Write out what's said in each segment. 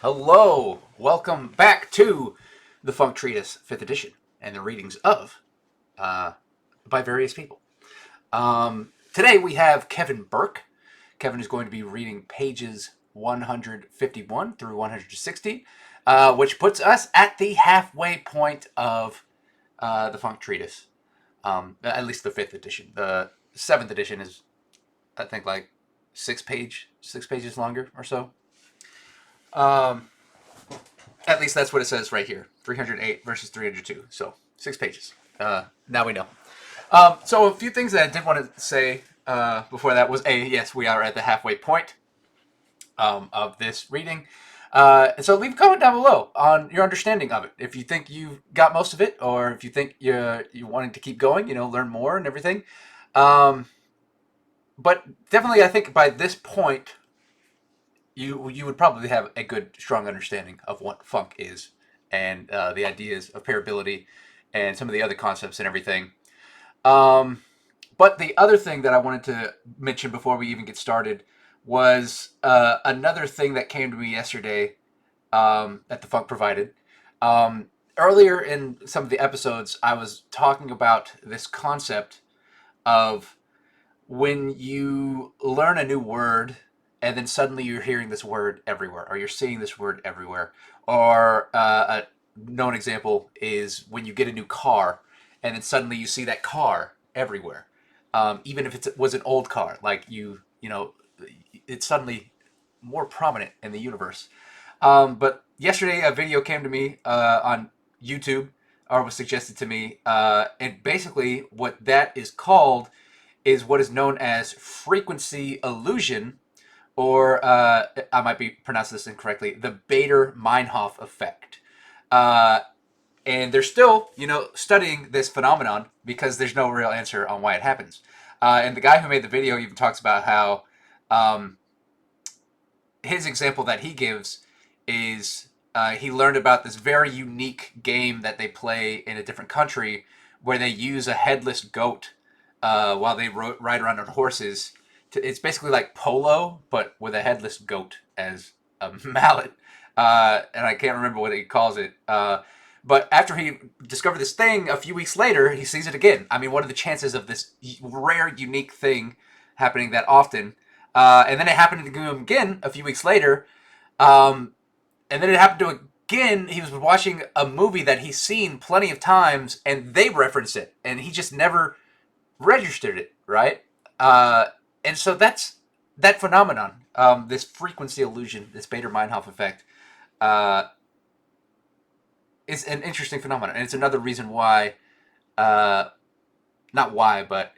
Hello, welcome back to the Funk Treatise, 5th edition, and the readings of uh, by various people. Today we have Kevin Burk. Kevin is going to be reading pages 151 through 160, which puts us at the halfway point of the Funk Treatise. At least the 5th edition. The 7th edition is, I think, like six pages longer or so. Um, At least that's what it says right here. 308 versus 302. So 6 pages. Now we know. So a few things that I did want to say before that was yes, we are at the halfway point of this reading. So leave a comment down below on your understanding of it. If you think you got most of it, or if you think you're wanting to keep going, learn more and everything. Um, but definitely, I think by this point, you would probably have a good, strong understanding of what funk is and the ideas of pairability and some of the other concepts and everything. Um, but the other thing that I wanted to mention before we even get started was another thing that came to me yesterday that the funk provided. Um, Earlier in some of the episodes, I was talking about this concept of when you learn a new word and then suddenly you're hearing this word everywhere or you're seeing this word everywhere, or a known example is when you get a new car and then suddenly you see that car everywhere, even if it was an old car, like it's suddenly more prominent in the universe. But yesterday a video came to me on YouTube, or was suggested to me, and basically what that is called is what is known as frequency illusion, or I might be pronouncing this incorrectly, the Bader-Meinhof effect. Uh, and they're still, studying this phenomenon because there's no real answer on why it happens. And the guy who made the video even talks about how um, his example that he gives is he learned about this very unique game that they play in a different country where they use a headless goat while they ride around on horses. It's basically like polo, but with a headless goat as a mallet. And I can't remember what he calls it. But after he discovered this thing, a few weeks later, he sees it again. I mean, what are the chances of this rare, unique thing happening that often? And then it happened to him again a few weeks later. Um, and then it happened to him again. He was watching a movie that he's seen plenty of times, and they reference it, and he just never registered it, right? And so that's that phenomenon, this frequency illusion, this Bader-Meinhof effect, uh, is an interesting phenomenon, and it's another reason why, uh, not why, but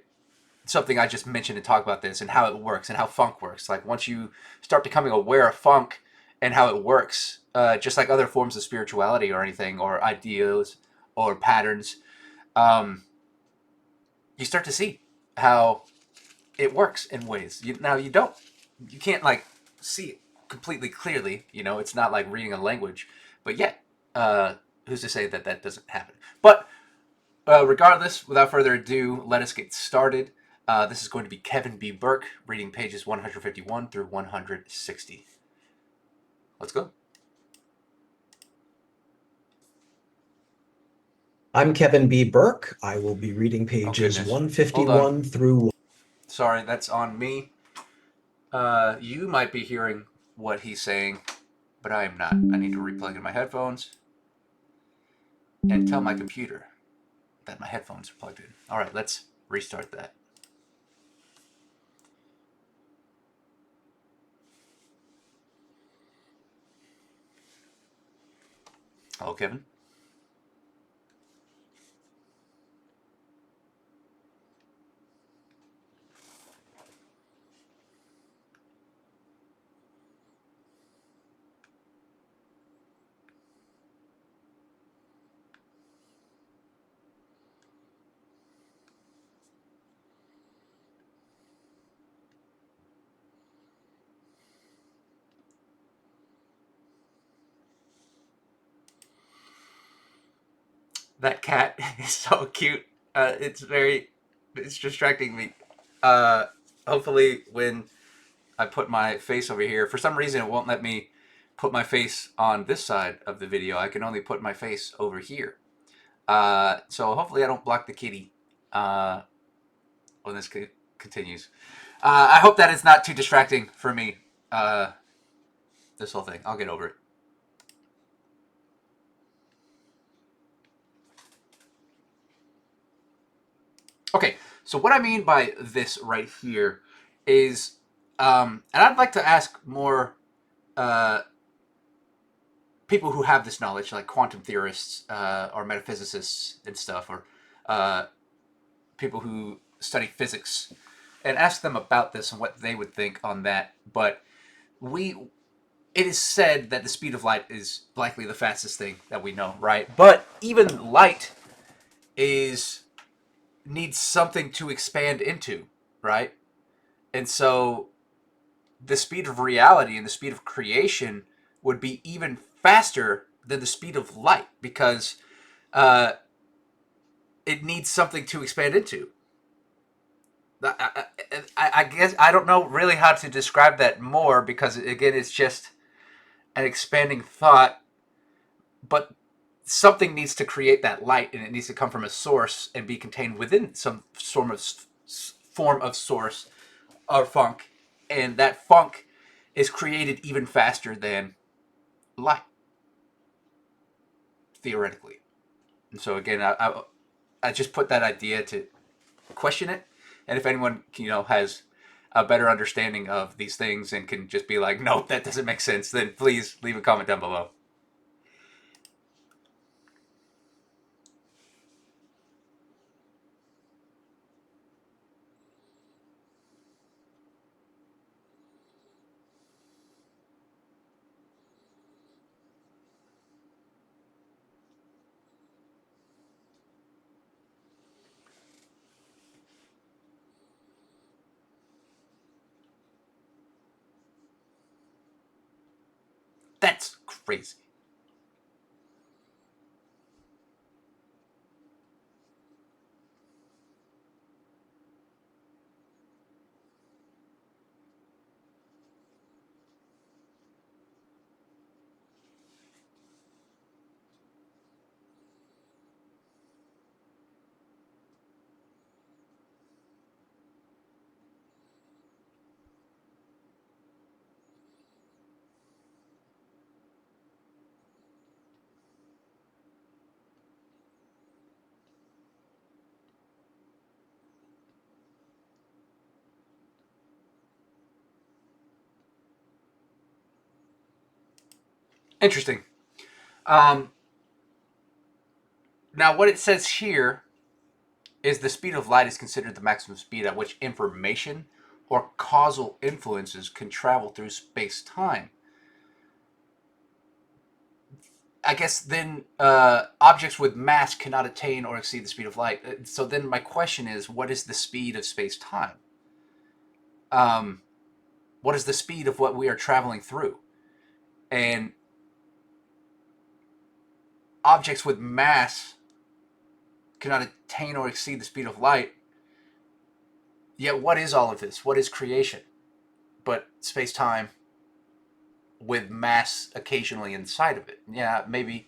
something I just mentioned to talk about this and how it works and how funk works. Like once you start becoming aware of funk and how it works, just like other forms of spirituality or anything, or ideas or patterns, um, you start to see how it works in ways. Now you can't like see it completely clearly. It's not like reading a language, but yet, who's to say that that doesn't happen? But regardless, without further ado, let us get started. This is going to be Kevin B. Burke reading pages 151 through 160. Let's go. I'm Kevin B. Burke. I will be reading Oh, pages goodness. Hold on. 151 through. Sorry, that's on me. You might be hearing what he's saying, but I am not. I need to replug in my headphones and tell my computer that my headphones are plugged in. All right, let's restart that. Hello, Kevin. That cat is so cute. It's distracting me. Uh, Hopefully, when I put my face over here, for some reason, it won't let me put my face on this side of the video. I can only put my face over here. So hopefully I don't block the kitty when this continues. I hope that is not too distracting for me, this whole thing. I'll get over it. Okay, so what I mean by this right here is, and I'd like to ask more uh, people who have this knowledge, like quantum theorists or metaphysicists and stuff, or people who study physics, and ask them about this and what they would think on that. But it is said that the speed of light is likely the fastest thing that we know, right? But even light is needs something to expand into, right? And so the speed of reality and the speed of creation would be even faster than the speed of light because uh, it needs something to expand into. I guess I don't know really how to describe that more because, again, it's just an expanding thought, but something needs to create that light and it needs to come from a source and be contained within some form of source or funk, and that funk is created even faster than light, theoretically. And so again, I just put that idea to question it, and if anyone has a better understanding of these things and can just be like, no, that doesn't make sense, then please leave a comment down below. That's crazy. Interesting. Um, Now, what it says here is the speed of light is considered the maximum speed at which information or causal influences can travel through space-time. I guess then objects with mass cannot attain or exceed the speed of light. So then my question is, what is the speed of space-time? What is the speed of what we are traveling through? And objects with mass cannot attain or exceed the speed of light. Yet what is all of this? What is creation? But space-time with mass occasionally inside of it. Yeah, maybe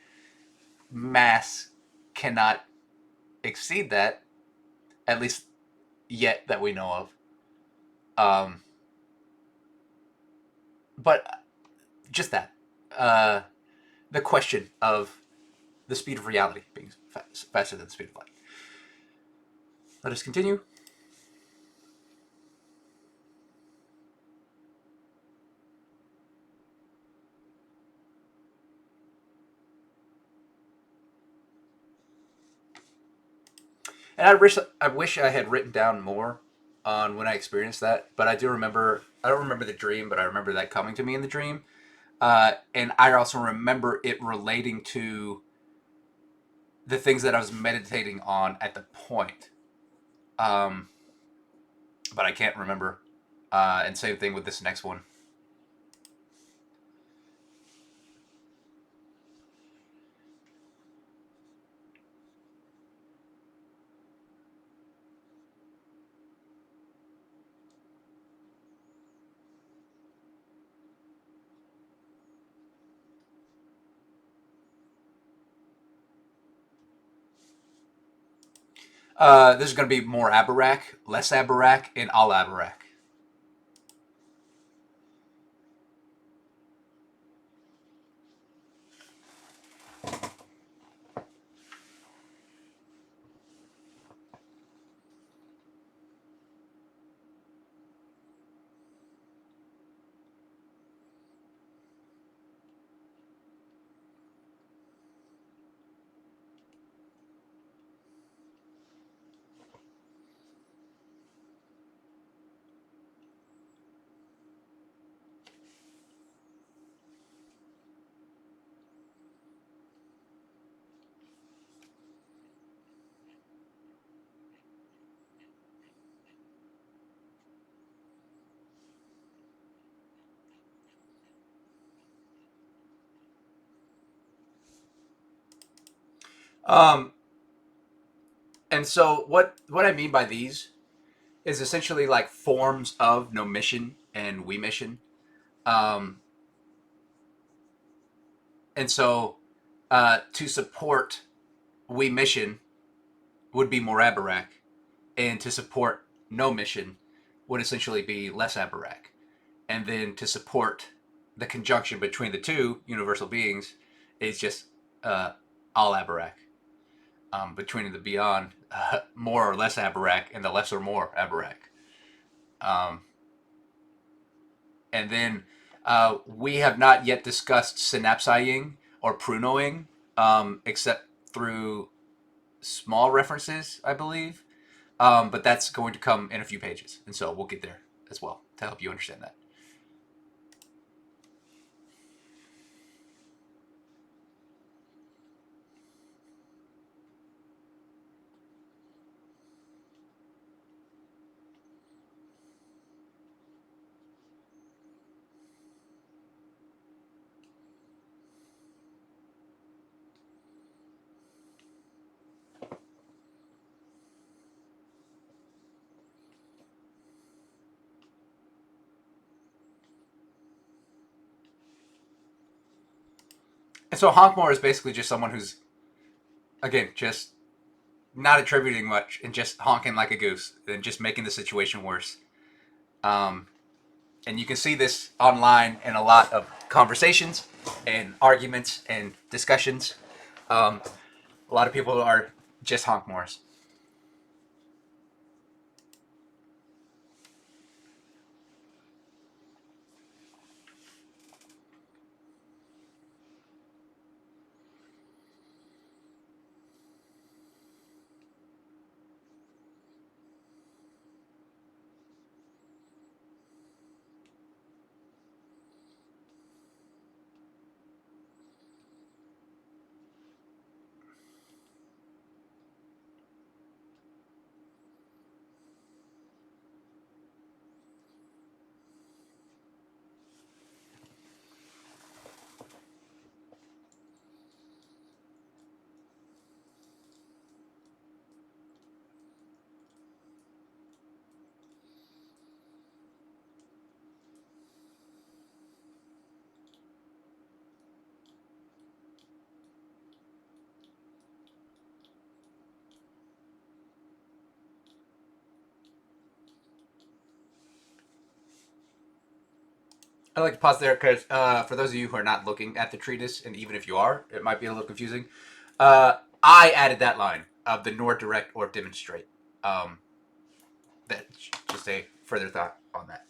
mass cannot exceed that, at least yet that we know of. Um, but just that. Uh, the question of the speed of reality being faster than the speed of light. Let us continue. And I wish I had written down more on when I experienced that, but I do remember. I don't remember the dream, but I remember that coming to me in the dream, and I also remember it relating to the things that I was meditating on at the point. Um, but I can't remember. And same thing with this next one. This is going to be more Abarak, less Abarak, and all Abarak. Um, and so what I mean by these is essentially like forms of no mission and we mission. Um, and so to support we mission would be more Abarak, and to support no mission would essentially be less Abarak. And then to support the conjunction between the two universal beings is just all Abarak. Between and the beyond, more or less Abarak, and the less or more Abarak. Um, and then we have not yet discussed synapsizing or prunoing, except through small references, I believe. But that's going to come in a few pages, and so we'll get there as well to help you understand that. And so Honkmore is basically just someone who's, again, just not attributing much and just honking like a goose and just making the situation worse. Um, and you can see this online in a lot of conversations and arguments and discussions. Um, a lot of people are just Honkmores. I'd like to pause there because for those of you who are not looking at the treatise, and even if you are, it might be a little confusing. I added that line of the nor direct or demonstrate. Um, that just a further thought on that.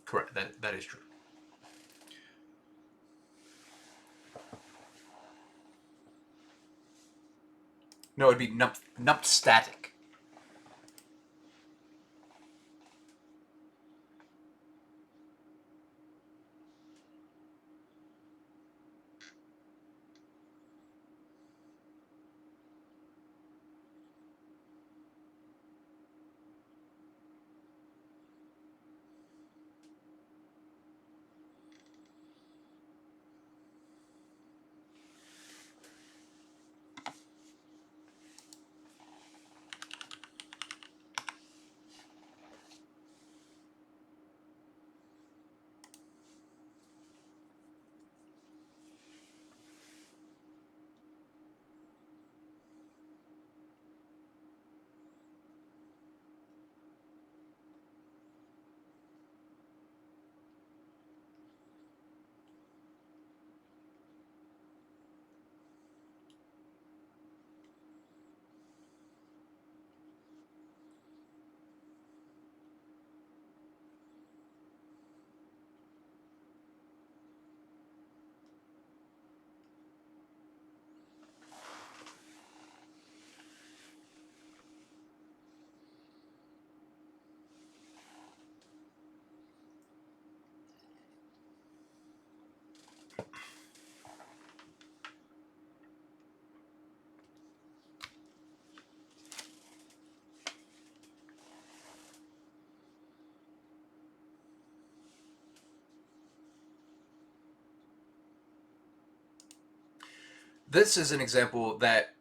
Correct. That is true. No, it'd be numped static. this is an example that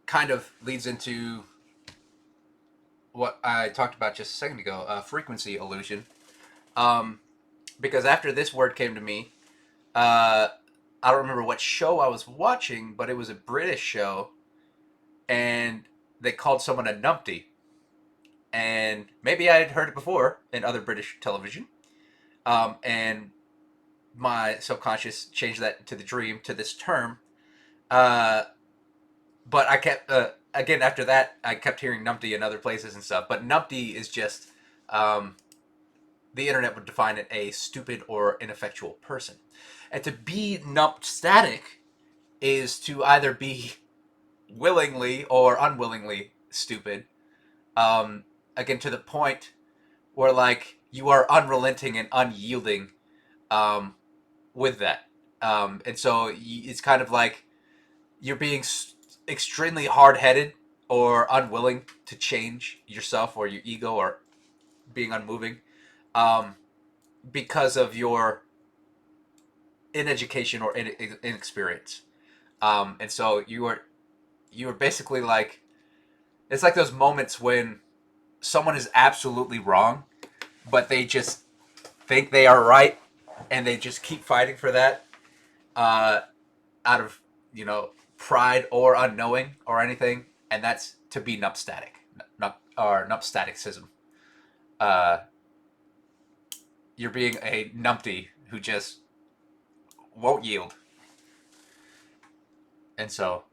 kind of leads into what I talked about just a second ago, frequency illusion. Um, because after this word came to me, uh, I don't remember what show I was watching, but it was a British show, and they called someone a numpty. And maybe I had heard it before in other British television. And my subconscious changed that to the dream to this term. Uh, but I kept again after that I kept hearing numpty in other places and stuff. But numpty is just um, the internet would define it a stupid or ineffectual person, and to be numped static is to either be willingly or unwillingly stupid. Um, Again, to the point where like you are unrelenting and unyielding um, with that, and so it's kind of like you're being extremely hard-headed or unwilling to change yourself or your ego or being unmoving um, because of your ineducation or inexperience. And so you are basically like it's like those moments when someone is absolutely wrong, but they just think they are right, and they just keep fighting for that uh, out of pride or unknowing or anything, and that's to be nupstatic, or nupstaticism. Uh, you're being a numpty who just won't yield, and so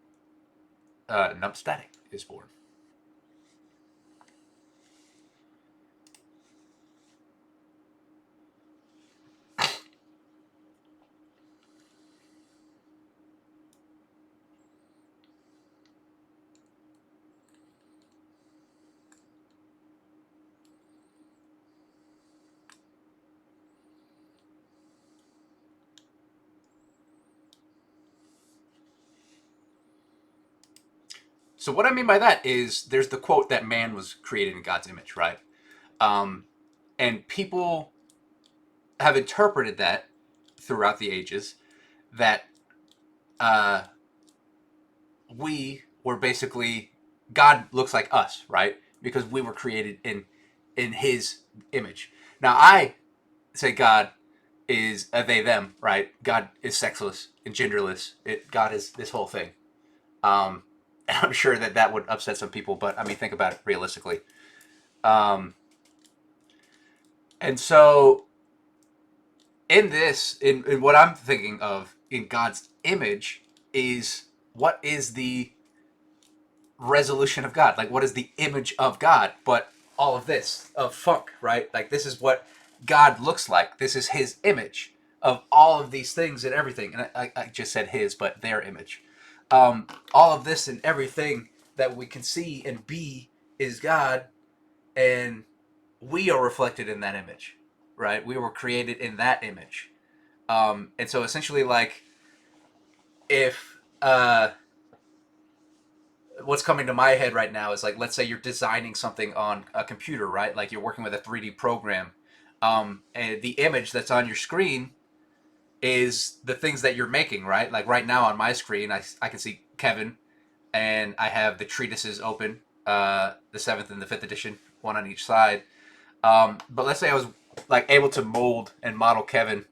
nupstatic is born. So what I mean by that is there's the quote that man was created in God's image, right? Um, and people have interpreted that throughout the ages that uh, we were basically God looks like us, right? Because we were created in His image. Now I say God is a they them, right? God is sexless and genderless. God is this whole thing. Um, and I'm sure that that would upset some people, but I mean, think about it realistically. Um, and so in what I'm thinking of in God's image is what is the resolution of God? Like, what is the image of God? But all of this of funk, right? Like, this is what God looks like. This is His image of all of these things and everything. And I just said His, but their image. All of this and everything that we can see and be is God, and we are reflected in that image, right? We were created in that image. And so essentially, like, if what's coming to my head right now is like, let's say you're designing something on a computer, right? Like you're working with a 3D program, and the image that's on your screen is the things that you're making, right? Like right now on my screen, I can see Kevin, and I have the treatises open, the seventh and the fifth edition, one on each side. But let's say I was like able to mold and model Kevin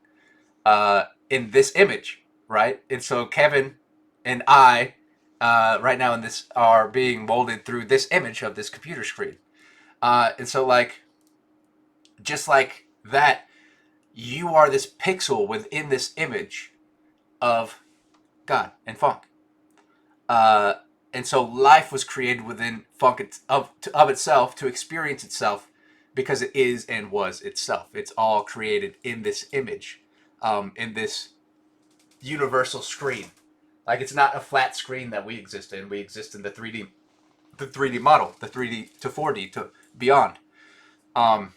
in this image, right? And so Kevin and I, right now in this, are being molded through this image of this computer screen. And so, like, just like that, you are this pixel within this image of God and funk. Uh, and so life was created within funk of itself to experience itself because it is and was itself. It's all created in this image, in this universal screen. Like it's not a flat screen that we exist in. We exist in the 3D model, the 3D to 4D to beyond. Um,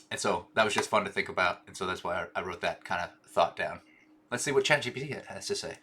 and so that was just fun to think about, and so that's why I wrote that kind of thought down. Let's see what ChatGPT has to say.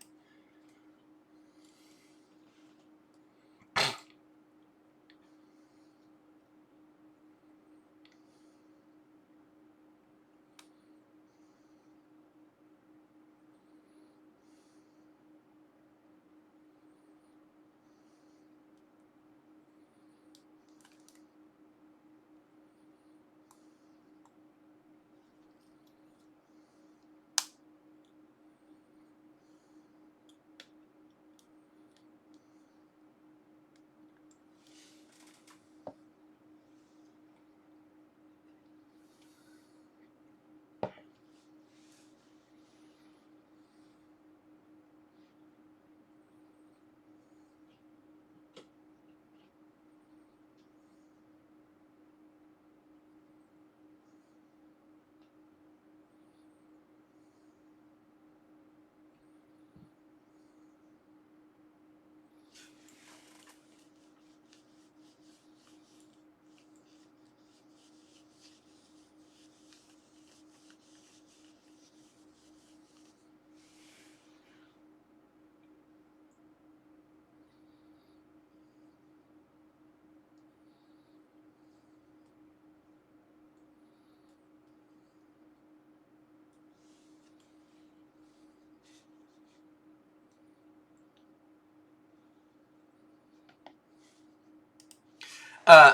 Uh,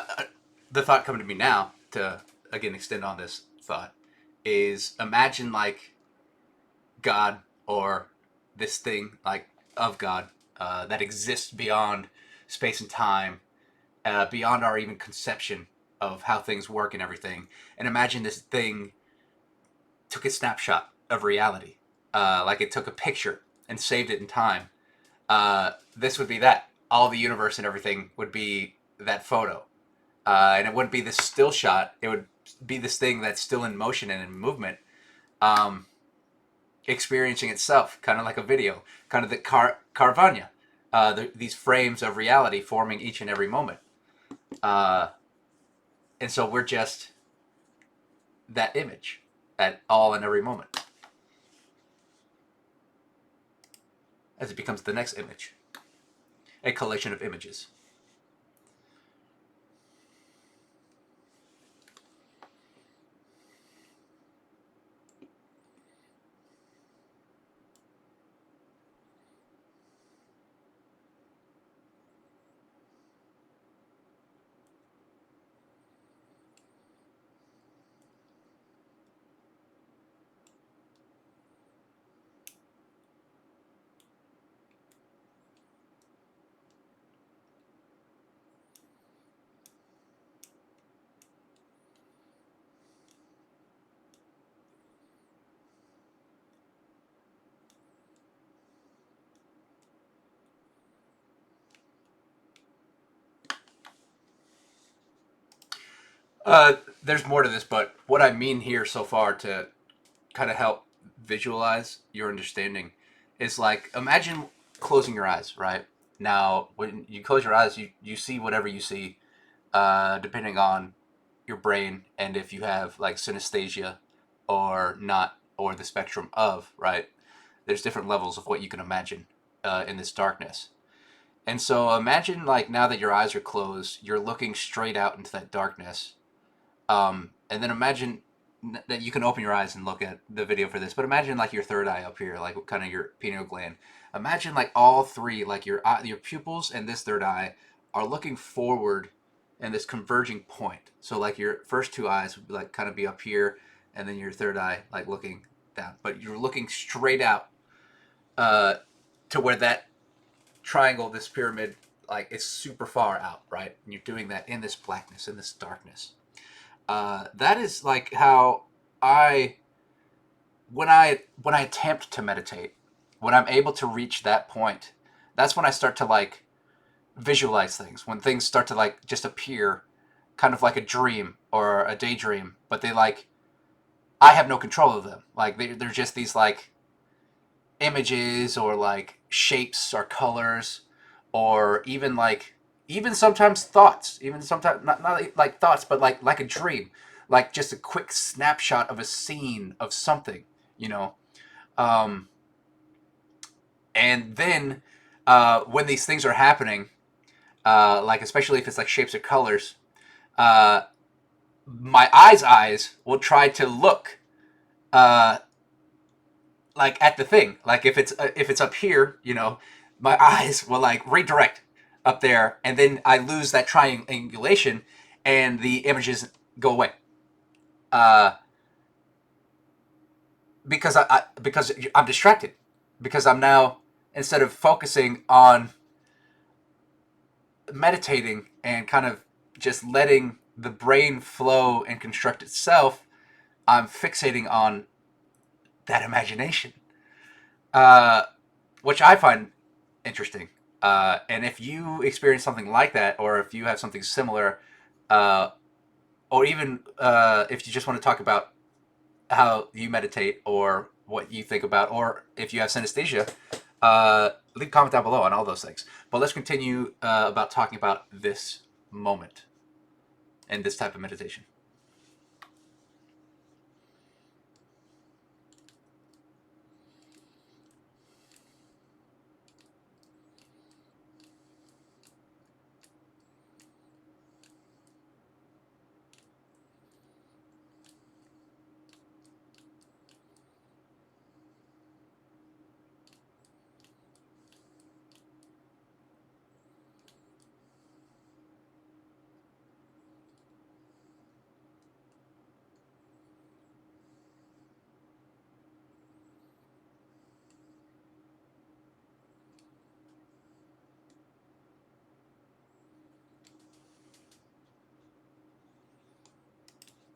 the thought coming to me now to again extend on this thought is imagine like God or this thing like of God that exists beyond space and time, beyond our even conception of how things work and everything. And imagine this thing took a snapshot of reality, like it took a picture and saved it in time. This would be that. All the universe and everything would be that photo. And it wouldn't be this still shot. It would be this thing that's still in motion and in movement, um, experiencing itself, kind of like a video, kind of the Carvana, these frames of reality forming each and every moment. Uh, and so we're just that image at all and every moment as it becomes the next image, a collection of images. There's more to this, but what I mean here so far to kind of help visualize your understanding is like imagine closing your eyes, right? Now, when you close your eyes, you see whatever you see, depending on your brain and if you have like synesthesia or not, or the spectrum of, right? There's different levels of what you can imagine in this darkness. And so imagine like now that your eyes are closed, you're looking straight out into that darkness. And then imagine that you can open your eyes and look at the video for this, but imagine like your third eye up here, like kind of your pineal gland. Imagine like all three, like your pupils and this third eye, are looking forward in this converging point. So like your first two eyes would be like kind of be up here, and then your third eye like looking down. But you're looking straight out uh, to where that triangle, this pyramid, like is super far out, right? And you're doing that in this blackness, in this darkness. That is like how I when I attempt to meditate, when I'm able to reach that point, that's when I start to like visualize things. When things start to like just appear, kind of like a dream or a daydream, but they like I have no control of them. Like they're just these like images or like shapes or colors or even like even sometimes thoughts, even sometimes not like thoughts but like a dream, like just a quick snapshot of a scene of something, you know. um and then when these things are happening, like especially if it's like shapes or colors, uh my eyes will try to look uh like at the thing. Like if it's up here, you know, my eyes will like redirect up there, and then I lose that triangulation, and the images go away. Uh, because I'm distracted, because I'm now instead of focusing on meditating and kind of just letting the brain flow and construct itself, I'm fixating on that imagination. Uh, which I find interesting. And if you experience something like that, or if you have something similar, uh, or even if you just want to talk about how you meditate or what you think about, or if you have synesthesia, leave a comment down below on all those things. But let's continue about talking about this moment and this type of meditation.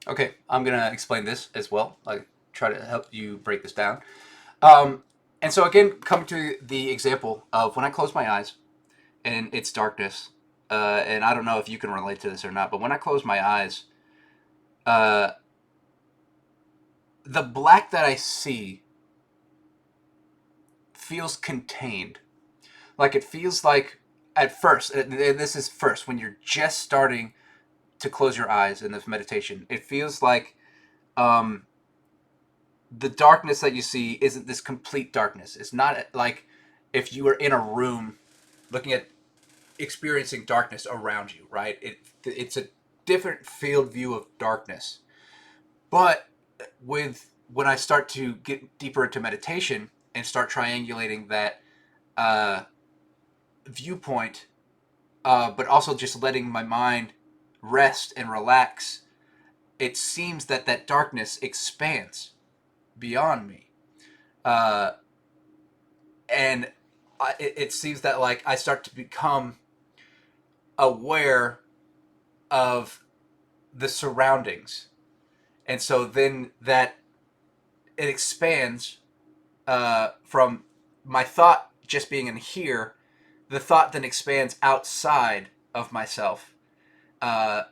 Okay, I'm gonna explain this as well. Like try to help you break this down. Um, and so again, coming to the example of when I close my eyes and it's darkness, and I don't know if you can relate to this or not, but when I close my eyes, uh, the black that I see feels contained. Like it feels like at first, and this is first when you're just starting to close your eyes in this meditation. It feels like um, the darkness that you see isn't this complete darkness. It's not like if you were in a room looking at experiencing darkness around you, right? It's a different field view of darkness. But with when I start to get deeper into meditation and start triangulating that uh, viewpoint, but also just letting my mind rest and relax, it seems that that darkness expands beyond me. Uh, and it seems that like I start to become aware of the surroundings, and so then that it expands from my thought just being in here. The thought then expands outside of myself, uh,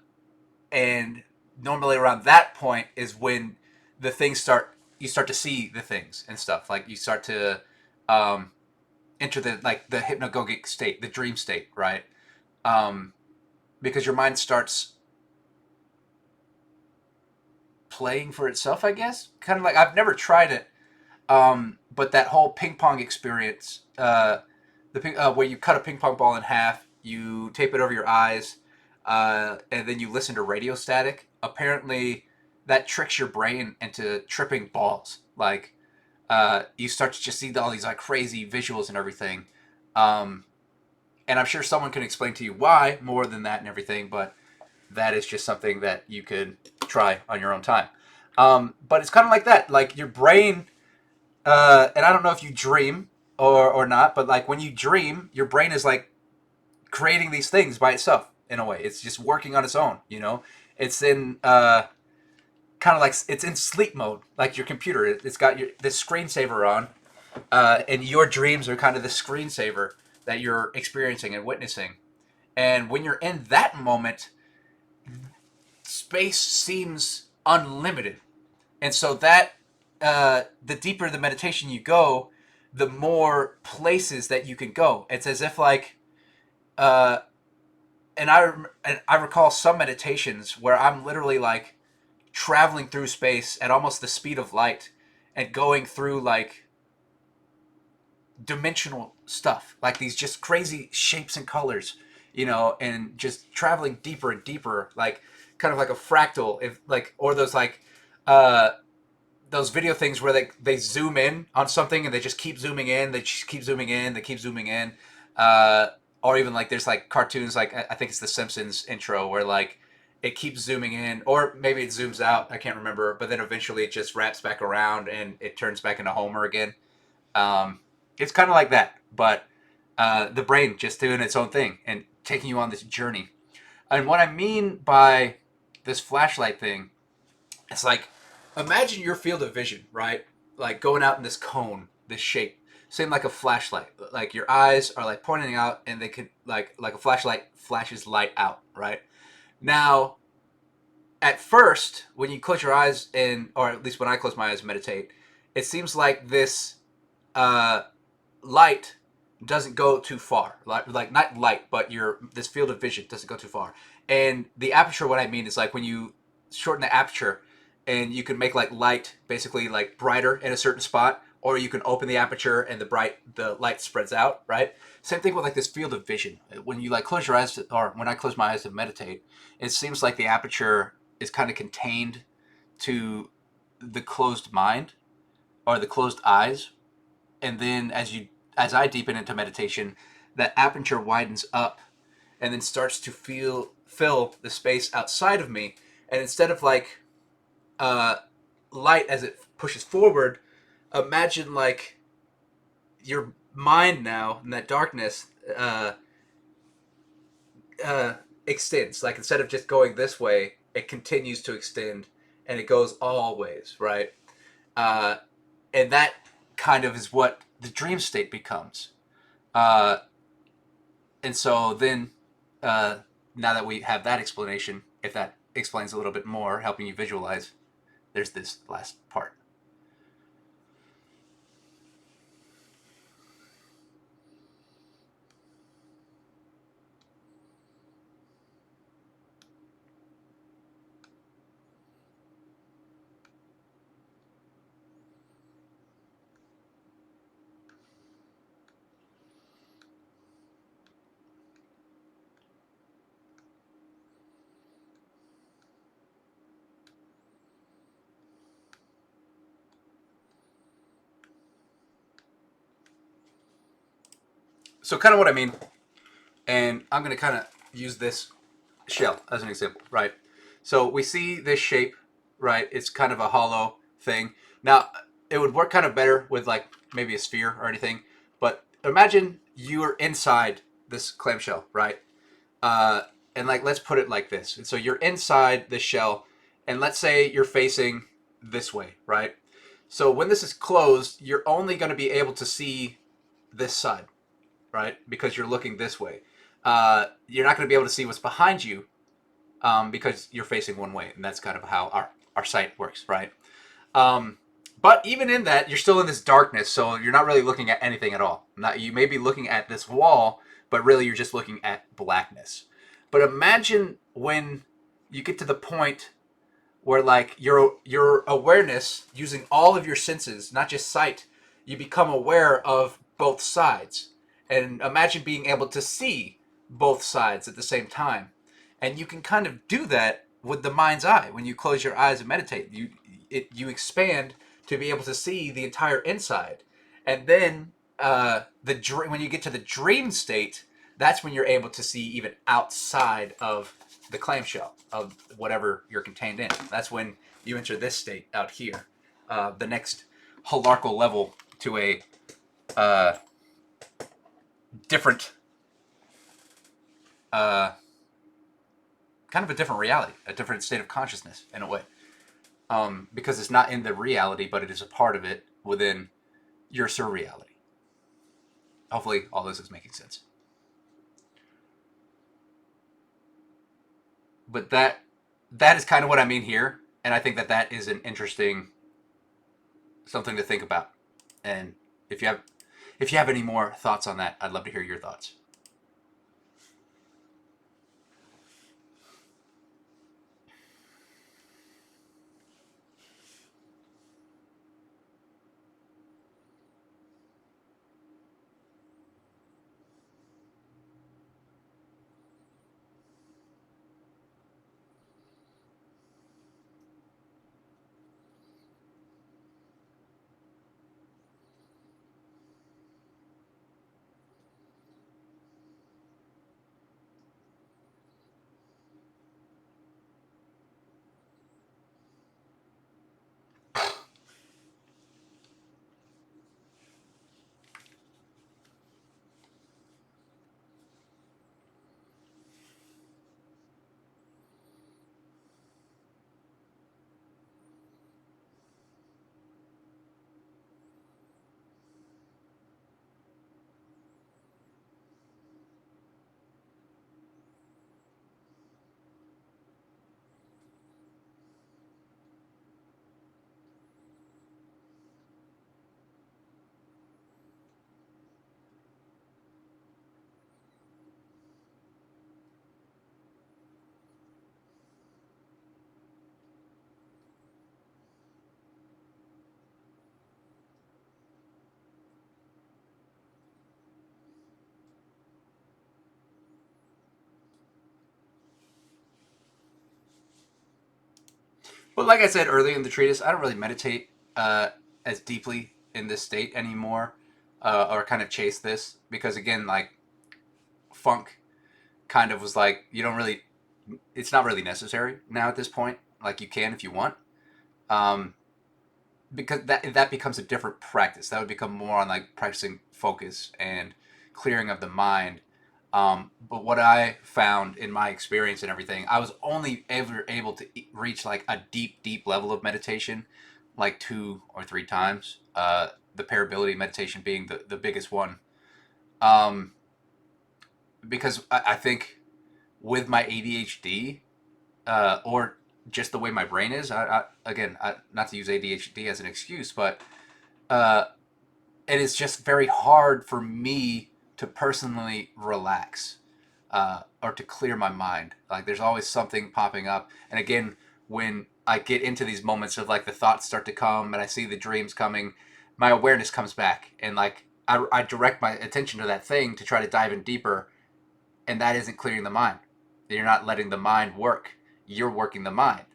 and normally around that point is when the things start. You start to see the things and stuff. Like you start to um, enter the hypnagogic state, the dream state, right? Um, because your mind starts playing for itself, I guess. Kind of like I've never tried it, but that whole ping pong experience, where you cut a ping pong ball in half, you tape it over your eyes, and then you listen to radio static. Apparently, that tricks your brain into tripping balls. Like you start to just see all these like crazy visuals and everything. Um, and I'm sure someone can explain to you why more than that and everything, but that is just something that you could try on your own time. But it's kind of like that. Like your brain, and I don't know if you dream or not, but like when you dream, your brain is like creating these things by itself in a way. It's just working on its own. It's in kind of like it's in sleep mode, like your computer. It's got this screensaver on, and your dreams are kind of the screensaver that you're experiencing and witnessing. And when you're in that moment, space seems unlimited. And so that the deeper the meditation you go, the more places that you can go. It's as if like, uh, and I recall some meditations where I'm literally like traveling through space at almost the speed of light and going through like dimensional stuff, like these just crazy shapes and colors, and just traveling deeper and deeper, like kind of like a fractal, if like, or uh, those video things where they zoom in on something and they just keep zooming in, they just keep zooming in, they keep zooming in, uh, or even like there's like cartoons like I think it's the Simpsons intro where like it keeps zooming in, or maybe it zooms out. I can't remember, but then eventually it just wraps back around and it turns back into Homer again. Um, it's kind of like that, but the brain just doing its own thing and taking you on this journey. And what I mean by this flashlight thing, it's like imagine your field of vision, right? Like going out in this cone, this shape, same like a flashlight. Like your eyes are like pointing out, and they could like a flashlight flashes light out, right? Now, at first, when you close your eyes and, or at least when I close my eyes and meditate, it seems like this uh, light doesn't go too far. Like not light, but your this field of vision doesn't go too far. And the aperture, what I mean is like when you shorten the aperture, and you can make like light basically like brighter in a certain spot, or you can open the aperture and the light spreads out. Right. Same thing with like this field of vision. When you like close your eyes, or when I close my eyes to meditate, it seems like the aperture is kind of contained to the closed mind or the closed eyes, and then as I deepen into meditation, that aperture widens up and then starts to fill the space outside of me. And instead of like uh, light as it pushes forward, imagine like your mind now in that darkness uh, extends. Like instead of just going this way, it continues to extend, and it goes all ways, right? Uh, and that kind of is what the dream state becomes. Uh, and so then, uh, now that we have that explanation, if that explains a little bit more, helping you visualize, there's this last part. So, kind of what I mean, and I'm going to kind of use this shell as an example, right? So we see this shape, right? It's kind of a hollow thing. Now, it would work kind of better with like maybe a sphere or anything, but imagine you're inside this clamshell, right? Uh, and like, let's put it like this. And so you're inside this shell, and let's say you're facing this way, right? So when this is closed, you're only going to be able to see this side, right? Because you're looking this way. You're not going to be able to see what's behind you because you're facing one way, and that's kind of how our sight works, right? Um, but even in that, you're still in this darkness, so you're not really looking at anything at all. Not, you may be looking at this wall, but really you're just looking at blackness. But imagine when you get to the point where like your awareness using all of your senses, not just sight, you become aware of both sides. And imagine being able to see both sides at the same time. And you can kind of do that with the mind's eye. When you close your eyes and meditate, you expand to be able to see the entire inside. And then when you get to the dream state, that's when you're able to see even outside of the clamshell of whatever you're contained in. That's when you enter this state out here, the next holarchical level to a uh, different, uh, kind of a different reality, a different state of consciousness in a way, because it's not in the reality, but it is a part of it within your surreality. Hopefully, all this is making sense. But that is kind of what I mean here, and I think that is an interesting something to think about. And if you have if you have any more thoughts on that, I'd love to hear your thoughts. But like I said earlier in the treatise, I don't really meditate as deeply in this state anymore, or kind of chase this because again, like funk kind of was like you don't really, it's not really necessary now at this point. Like you can if you want, um, because that becomes a different practice. That would become more on like practicing focus and clearing of the mind. But what I found in my experience and everything, I was only ever able to reach like a deep, deep level of meditation, like 2 or 3 times. The parability meditation being the biggest one. Um, because I think with my ADHD, or just the way my brain is, not to use ADHD as an excuse, but uh, it is just very hard for me to personally relax, or to clear my mind. Like there's always something popping up, and again, when I get into these moments of like the thoughts start to come and I see the dreams coming, my awareness comes back, and like I direct my attention to that thing to try to dive in deeper, and that isn't clearing the mind. You're not letting the mind work. You're working the mind,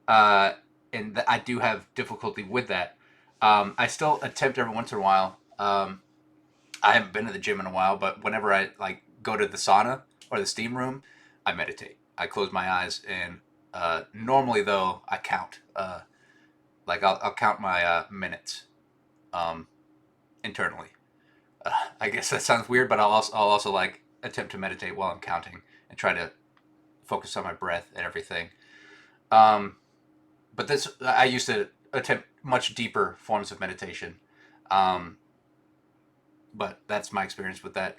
uh, and I do have difficulty with that. I still attempt every once in a while. I haven't been to the gym in a while, but whenever I like go to the sauna or the steam room, I meditate. I close my eyes, and normally though I count. Like I'll count my minutes, um, internally. I guess that sounds weird, but I'll also like attempt to meditate while I'm counting and try to focus on my breath and everything. Um, but this I used to attempt much deeper forms of meditation, um, but that's my experience with that.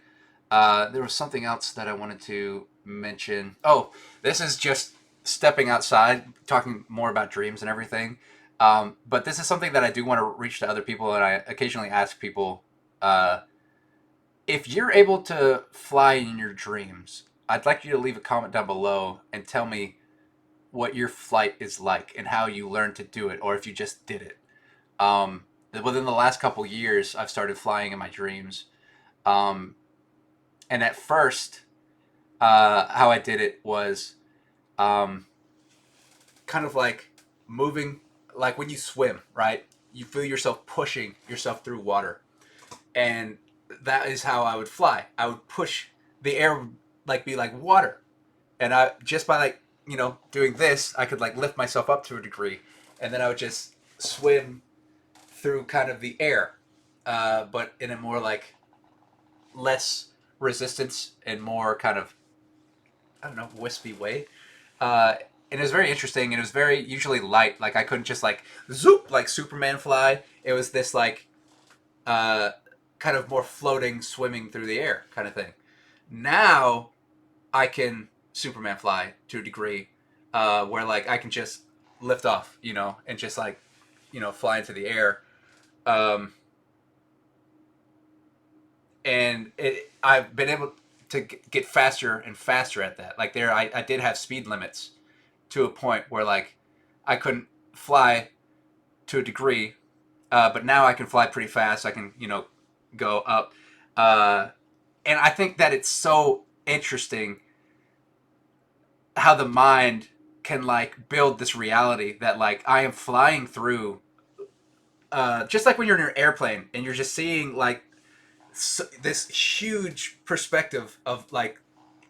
There was something else that I wanted to mention. Oh, this is just stepping outside, talking more about dreams and everything. But this is something that I do want to reach to other people, and I occasionally ask people, uh, if you're able to fly in your dreams, I'd like you to leave a comment down below and tell me what your flight is like and how you learned to do it, or if you just did it. Um, Within the last couple years, I've started flying in my dreams. Um, and at first, how I did it was, um, kind of like moving, like when you swim, right? You feel yourself pushing yourself through water, and that is how I would fly. I would push the air, like be like water, and I just by like doing this, I could like lift myself up to a degree, and then I would just swim through kind of the air, but in a more like less resistance and more kind of, I don't know, wispy way. Uh, and it was very interesting, and it was very usually light. Like I couldn't just like zoop like Superman fly. It was this like, uh, kind of more floating, swimming through the air kind of thing. Now I can Superman fly to a degree, where like I can just lift off, and just like, fly into the air. Um, and I've been able to get faster and faster at that. Like I did have speed limits to a point where like I couldn't fly to a degree, but now I can fly pretty fast. I can go up, uh, and I think that it's so interesting how the mind can like build this reality that like I am flying through, just like when you're in an airplane and you're just seeing like this huge perspective of like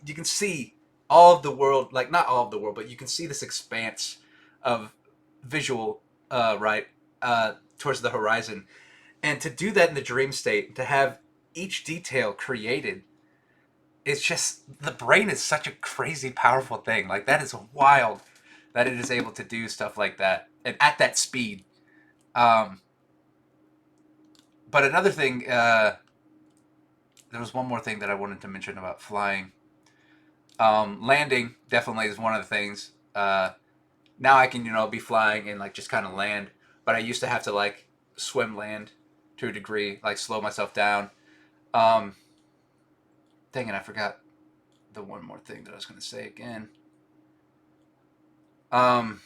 you can see all of the world, like not all of the world, but you can see this expanse of visual, right, towards the horizon. And to do that in the dream state, to have each detail created, it's just the brain is such a crazy powerful thing. Like that is wild that it is able to do stuff like that and at that speed. Um, but another thing, there was one more thing that I wanted to mention about flying. Landing definitely is one of the things. Now I can be flying and like just kind of land, but I used to have to like swim land to a degree, like slow myself down. Um, Dang it, I forgot the one more thing that I was going to say again. Um,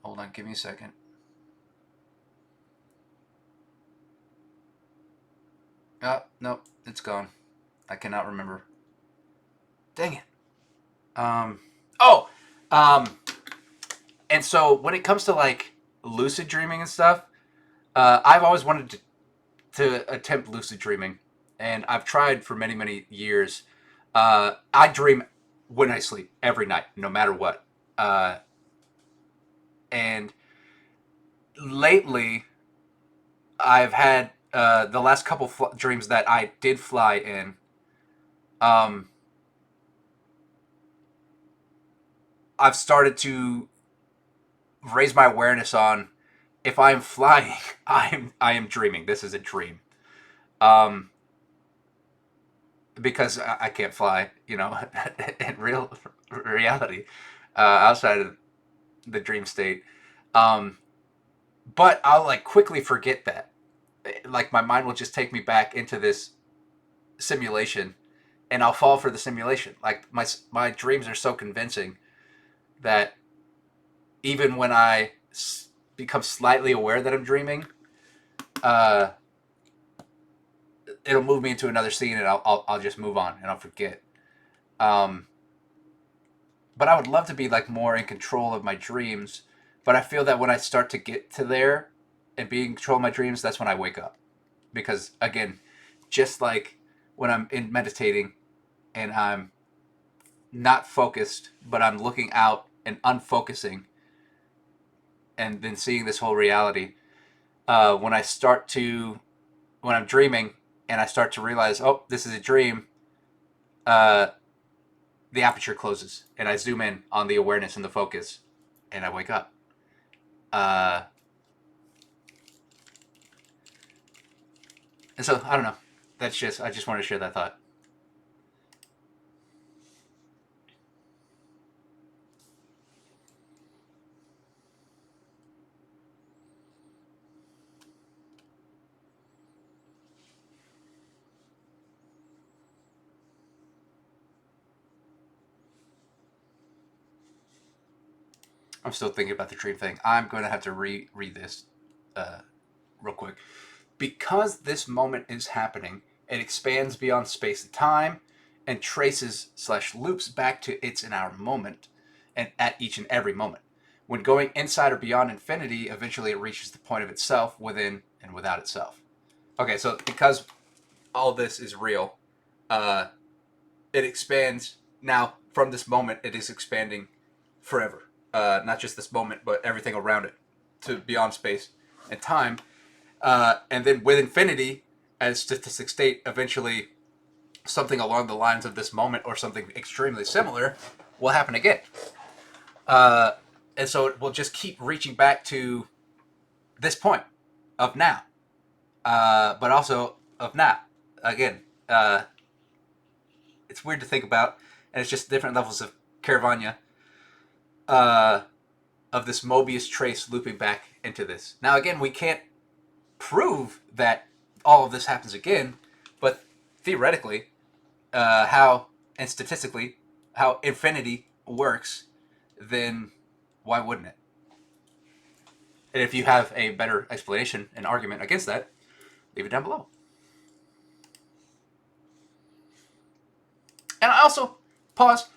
Hold on, give me a second. Oh, nope, it's gone. I cannot remember. Dang it. Um, oh, um, and so when it comes to like lucid dreaming and stuff, I've always wanted to attempt lucid dreaming, and I've tried for many, many years. I dream when I sleep every night, no matter what. Uh, and lately, I've had the last couple dreams that I did fly in. um, I've started to raise my awareness on if I am flying, I am dreaming. This is a dream. Um, because I can't fly, in real reality, outside of the dream state. Um, but I'll like quickly forget that. Like my mind will just take me back into this simulation, and I'll fall for the simulation. Like my dreams are so convincing that even when become slightly aware that I'm dreaming, uh, it'll move me into another scene, and I'll just move on and I'll forget. Um, but I would love to be like more in control of my dreams. But I feel that when I start to get to there and be in control of my dreams, that's when I wake up. Because again, just like when I'm in meditating and I'm not focused, but I'm looking out and unfocusing and then seeing this whole reality. When when I'm dreaming and I start to realize, oh, this is a dream, uh, the aperture closes and I zoom in on the awareness and the focus and I wake up. Uh, and so I don't know. I just wanted to share that thought. I'm still thinking about the dream thing. I'm going to have to read this uh, real quick. Because this moment is happening, it expands beyond space and time and traces/loops back to its and our moment and at each and every moment. When going inside or beyond infinity, eventually it reaches the point of itself within and without itself. Okay, so because all this is real, uh, it expands now from this moment. It is expanding forever. Not just this moment, but everything around it to beyond space and time. And then with infinity, as statistic state, eventually something along the lines of this moment or something extremely similar will happen again. Uh, and so it will just keep reaching back to this point of now, but also of now. Again, uh, it's weird to think about, and it's just different levels of Caravania, uh, of this Mobius trace looping back into this. Now, again, we can't prove that all of this happens again, but theoretically, how and statistically how infinity works, then why wouldn't it? And if you have a better explanation and argument against that, leave it down below. And I also pause.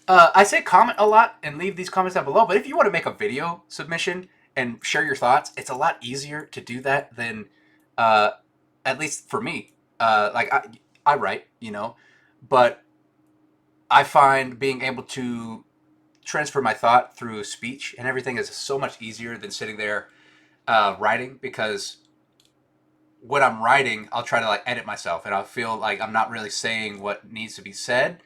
I say comment a lot and leave these comments down below, but if you want to make a video submission and share your thoughts, it's a lot easier to do that than, uh, at least for me. Like I write, but I find being able to transfer my thought through speech and everything is so much easier than sitting there writing, because when I'm writing, I'll try to like edit myself and I'll feel like I'm not really saying what needs to be said.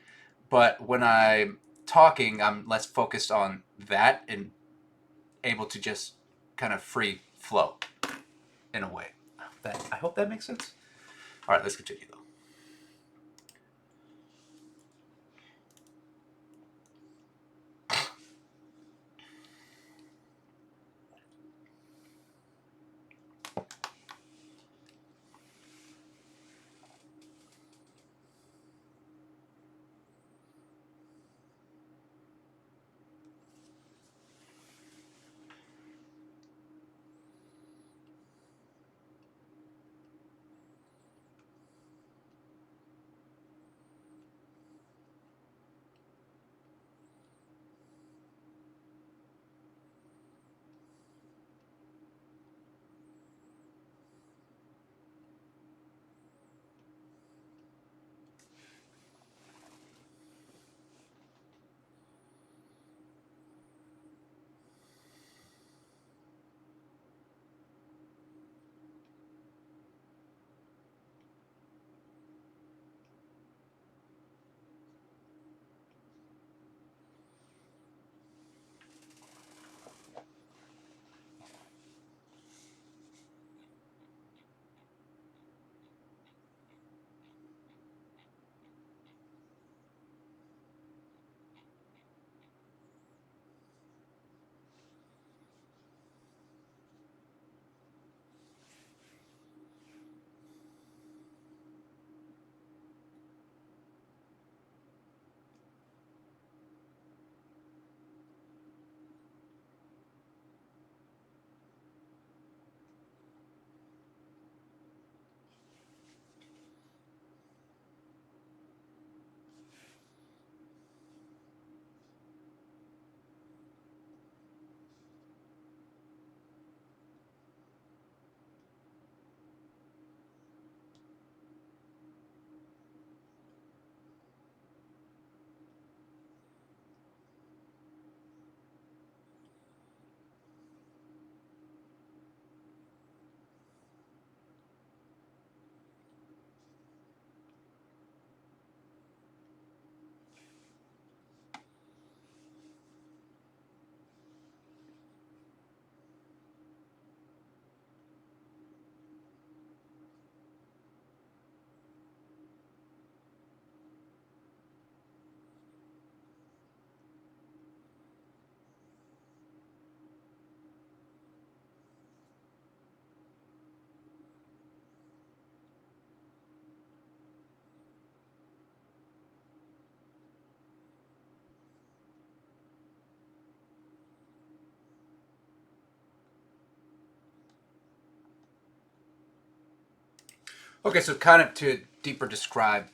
But when I'm talking, I'm less focused on that and able to just kind of free flow in a way. I hope that makes sense. All right, let's continue though. Okay, so kind of to deeper describe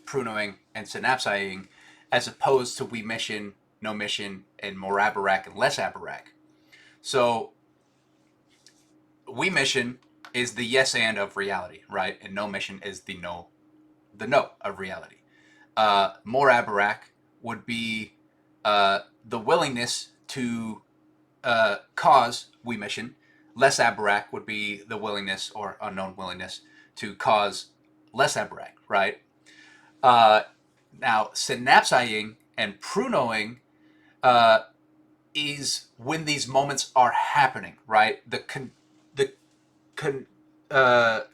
prunoing and synapsizing as opposed to we mission, no mission, and more abarak and less abarak. So we mission is the yes and of reality, right? And no mission is the no of reality. More abarak would be the willingness to cause we mission. Less abarak would be the willingness or unknown willingness to cause less abarak, right? Uh, Now, synapsizing and prunoing uh, is when these moments are happening, right? The con,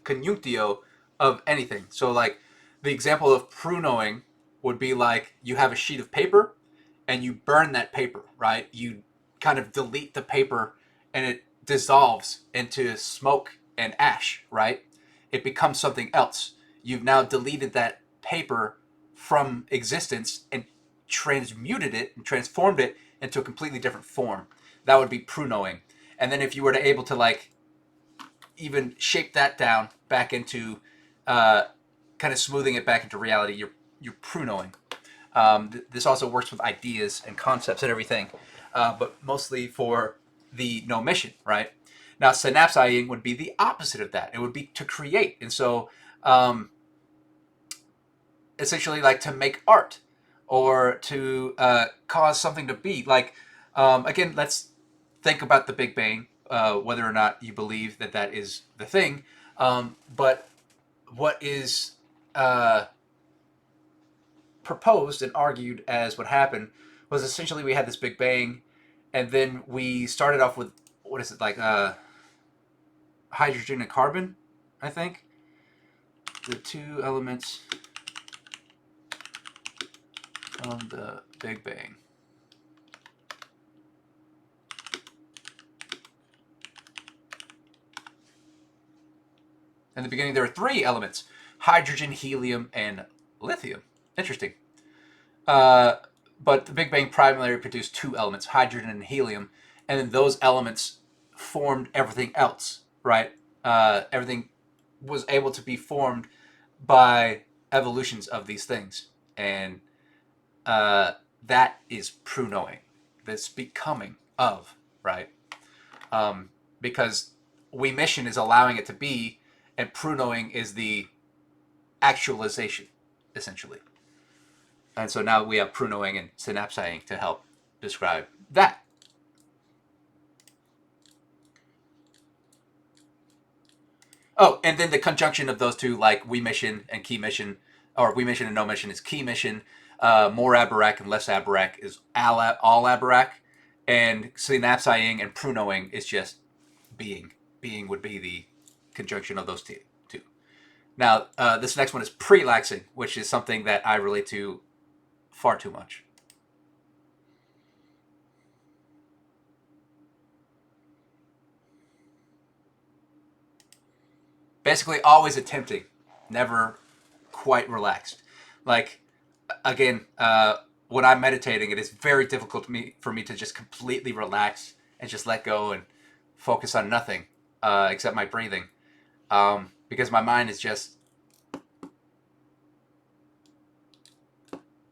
conjunctio of anything. So, like, the example of prunoing would be like you have a sheet of paper and you burn that paper, right? You kind of delete the paper and it dissolves into smoke and ash, right? It becomes something else. You've now deleted that paper from existence and transmuted it and transformed it into a completely different form. That would be prunoing. And then if you were to able to like even shape that down back into kind of smoothing it back into reality, you're prunoing. This also works with ideas and concepts and everything, but mostly for the no mission, right? Now, synapsizing would be the opposite of that. It would be to create, and so essentially like to make art or to cause something to be like. Again, let's think about the Big Bang, whether or not you believe that that is the thing. But what is uh, proposed and argued as what happened was essentially we had this Big Bang, and then we started off with what is it like hydrogen and carbon, I think, the two elements of the Big Bang. In the beginning, there were three elements: hydrogen, helium, and lithium. Interesting. Uh, but the Big Bang primarily produced two elements, hydrogen and helium, and then those elements formed everything else, right? Everything was able to be formed by evolutions of these things. And uh, that is prunoing, this becoming of, right? Um, because we mission is allowing it to be, and prunoing is the actualization, essentially. And so now we have prunoing and synapsizing to help describe that. Oh, and then the conjunction of those two, like we mission and key mission, or we mission and no mission is key mission. More abarak and less abarak is all abarak. And synapsizing and prunoing is just being. Being would be the conjunction of those two. Now, this next one is prelaxing, which is something that I relate to far too much. Basically, always attempting, never quite relaxed. Like, again, when I'm meditating, it is very difficult for me to just completely relax and just let go and focus on nothing except my breathing, because my mind is just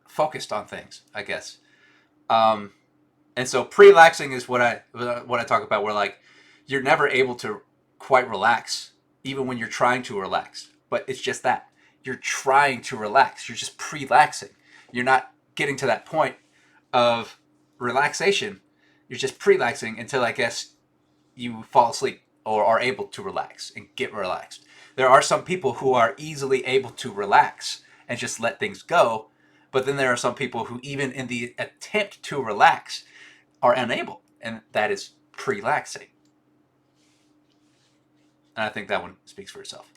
focused on things, I guess. Um, and so pre-laxing is what I talk about. Where like you're never able to quite relax, even when you're trying to relax. But it's just that you're trying to relax. You're just pre-laxing. You're not getting to that point of relaxation. You're just pre-laxing until I guess you fall asleep or are able to relax and get relaxed. There are some people who are easily able to relax and just let things go, but then there are some people who, even in the attempt to relax, are unable, and that is prelaxing. And I think that one speaks for itself.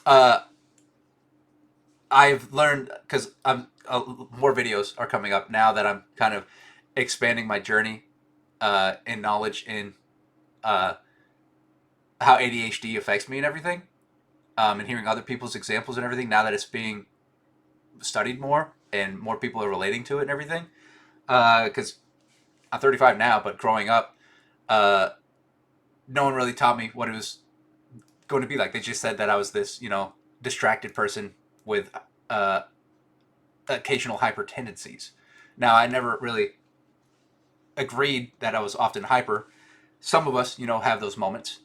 Uh, I've learned because more videos are coming up now that I'm kind of expanding my journey in knowledge in uh, how ADHD affects me and everything, and hearing other people's examples and everything. Now that it's being studied more and more people are relating to it and everything, because I'm 35 now, but growing up, uh, no one really taught me what it was going to be like. They just said that I was this, distracted person with uh, occasional hyper tendencies. Now, I never really agreed that I was often hyper. Some of us, have those moments,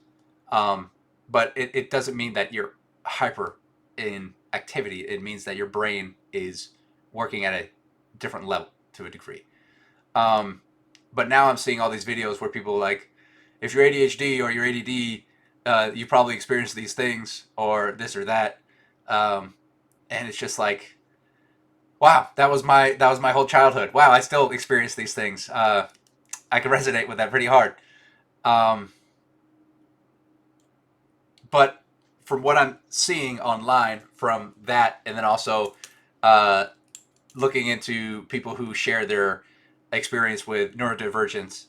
um, but it doesn't mean that you're hyper in activity. It means that your brain is working at a different level to a degree. Um, but now I'm seeing all these videos where people are like, if you're ADHD or you're ADD, you probably experience these things or this or that, um, and it's just like, wow, that was my whole childhood. Wow, I still experience these things. I can resonate with that pretty hard. Um, but from what I'm seeing online from that, and then also uh, looking into people who share their experience with neurodivergence,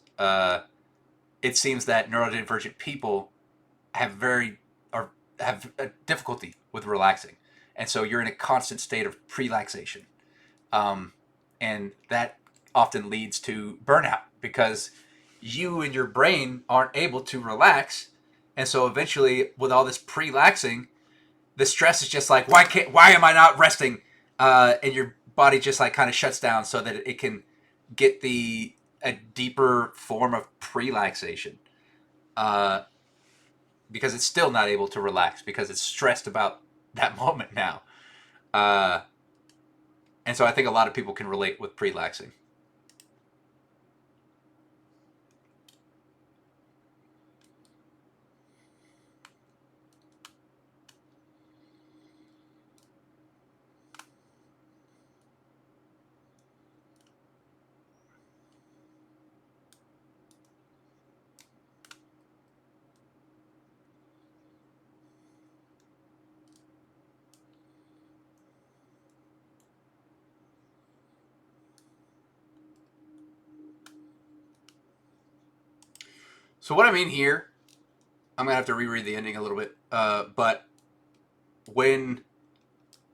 it seems that neurodivergent people have very or have a difficulty with relaxing, and so you're in a constant state of prelaxation, um, and that often leads to burnout because you and your brain aren't able to relax, and so eventually, with all this prelaxing, the stress is just like, why am I not resting? And your body just like kind of shuts down so that it can get a deeper form of prelaxation, uh, because it's still not able to relax because it's stressed about that moment now. Uh, and so I think a lot of people can relate with prelaxing. So what I mean here, I'm gonna have to reread the ending a little bit. But when,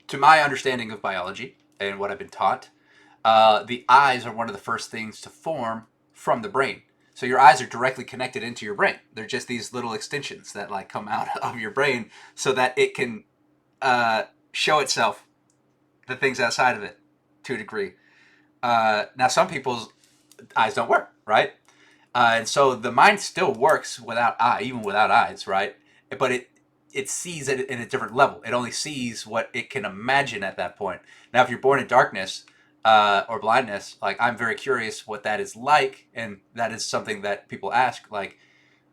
to my understanding of biology and what I've been taught, the eyes are one of the first things to form from the brain. So your eyes are directly connected into your brain. They're just these little extensions that like come out of your brain so that it can show itself the things outside of it to a degree. Now, some people's eyes don't work, right? And so the mind still works without even without eyes, right? But it sees it in a different level. It only sees what it can imagine at that point. Now, if you're born in darkness or blindness, like I'm very curious what that is like, and that is something that people ask, like,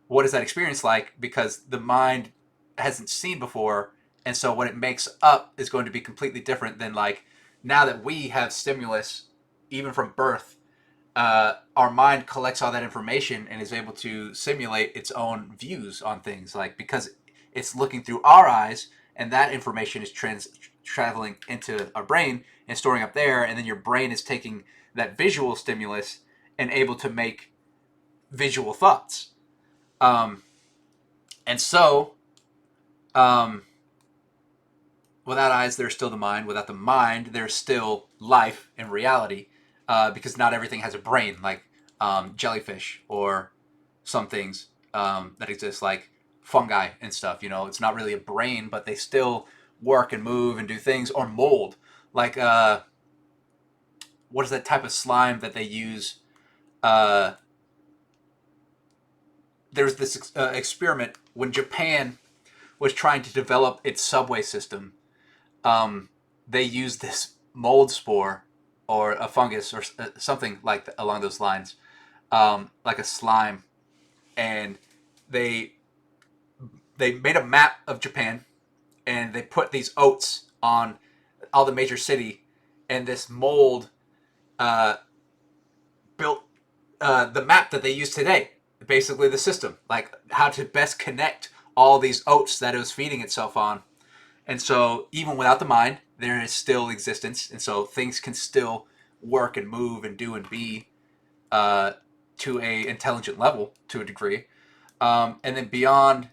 what is that experience like? Because the mind hasn't seen before, and so what it makes up is going to be completely different than like now that we have stimulus, even from birth, our mind collects all that information and is able to simulate its own views on things, like because it's looking through our eyes and that information is traveling into our brain and storing up there, and then your brain is taking that visual stimulus and able to make visual thoughts. um, and so um, without eyes there's still the mind, without the mind there's still life and reality, because not everything has a brain, like jellyfish or some things that exist, like fungi and stuff. It's not really a brain, but they still work and move and do things. Or mold, like what is that type of slime that they use? Uh, there's this experiment when Japan was trying to develop its subway system. Um, they used this mold spore or a fungus or something like along those lines, like a slime, and they they made a map of Japan and they put these oats on all the major city, and this mold uh, built the map that they use today. Basically, the system, like how to best connect all these oats that it was feeding itself on. And so, even without the mind, there is still existence, and so things can still work and move and do and be uh, to a intelligent level to a degree. And then beyond,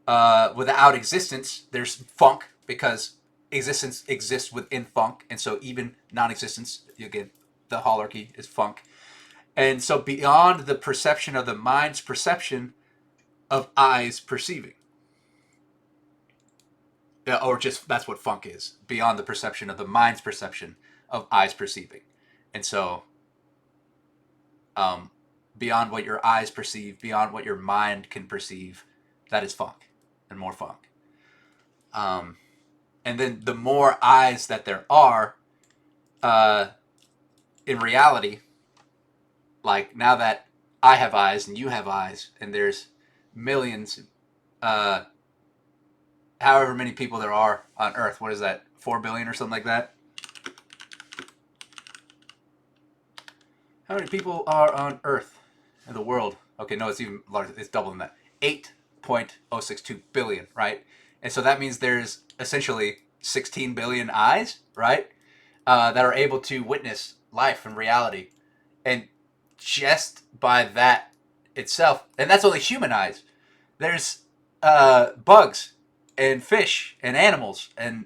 without existence, there's funk, because existence exists within funk, and so even non-existence, again, the holarchy is funk. And so beyond the perception of the mind's perception of eyes perceiving. Yeah, or just that's what funk is, beyond the perception of the mind's perception of eyes perceiving. And so, um, beyond what your eyes perceive, beyond what your mind can perceive, that is funk and more funk. Um, and then the more eyes that there are, uh, in reality, like now that I have eyes and you have eyes, and there's millions, uh, however many people there are on Earth. What is that? 4 billion or something like that. How many people are on Earth in the world? Okay, no, it's even larger. It's double than that. 8.062 billion, right? And so that means there's essentially 16 billion eyes, right? That are able to witness life and reality. And just by that itself, and that's only human eyes. There's bugs and fish and animals and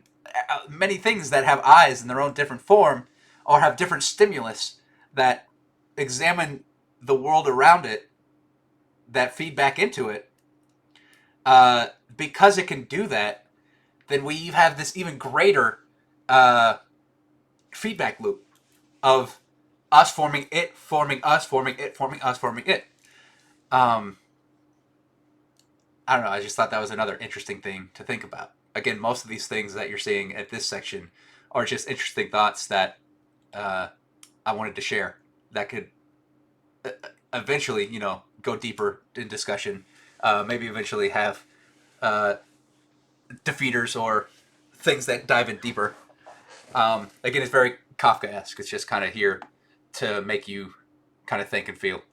many things that have eyes in their own different form or have different stimulus that examine the world around it that feed back into it. Because it can do that, then we have this even greater uh, feedback loop of us forming it, forming us, forming it, forming us, forming it. Um, I don't know. I just thought that was another interesting thing to think about. Again, most of these things that you're seeing at this section are just interesting thoughts that uh, I wanted to share that could eventually, go deeper in discussion. Maybe eventually have uh, defeaters or things that dive in deeper. Again, it's very Kafka-esque. It's just kind of here to make you kind of think and feel.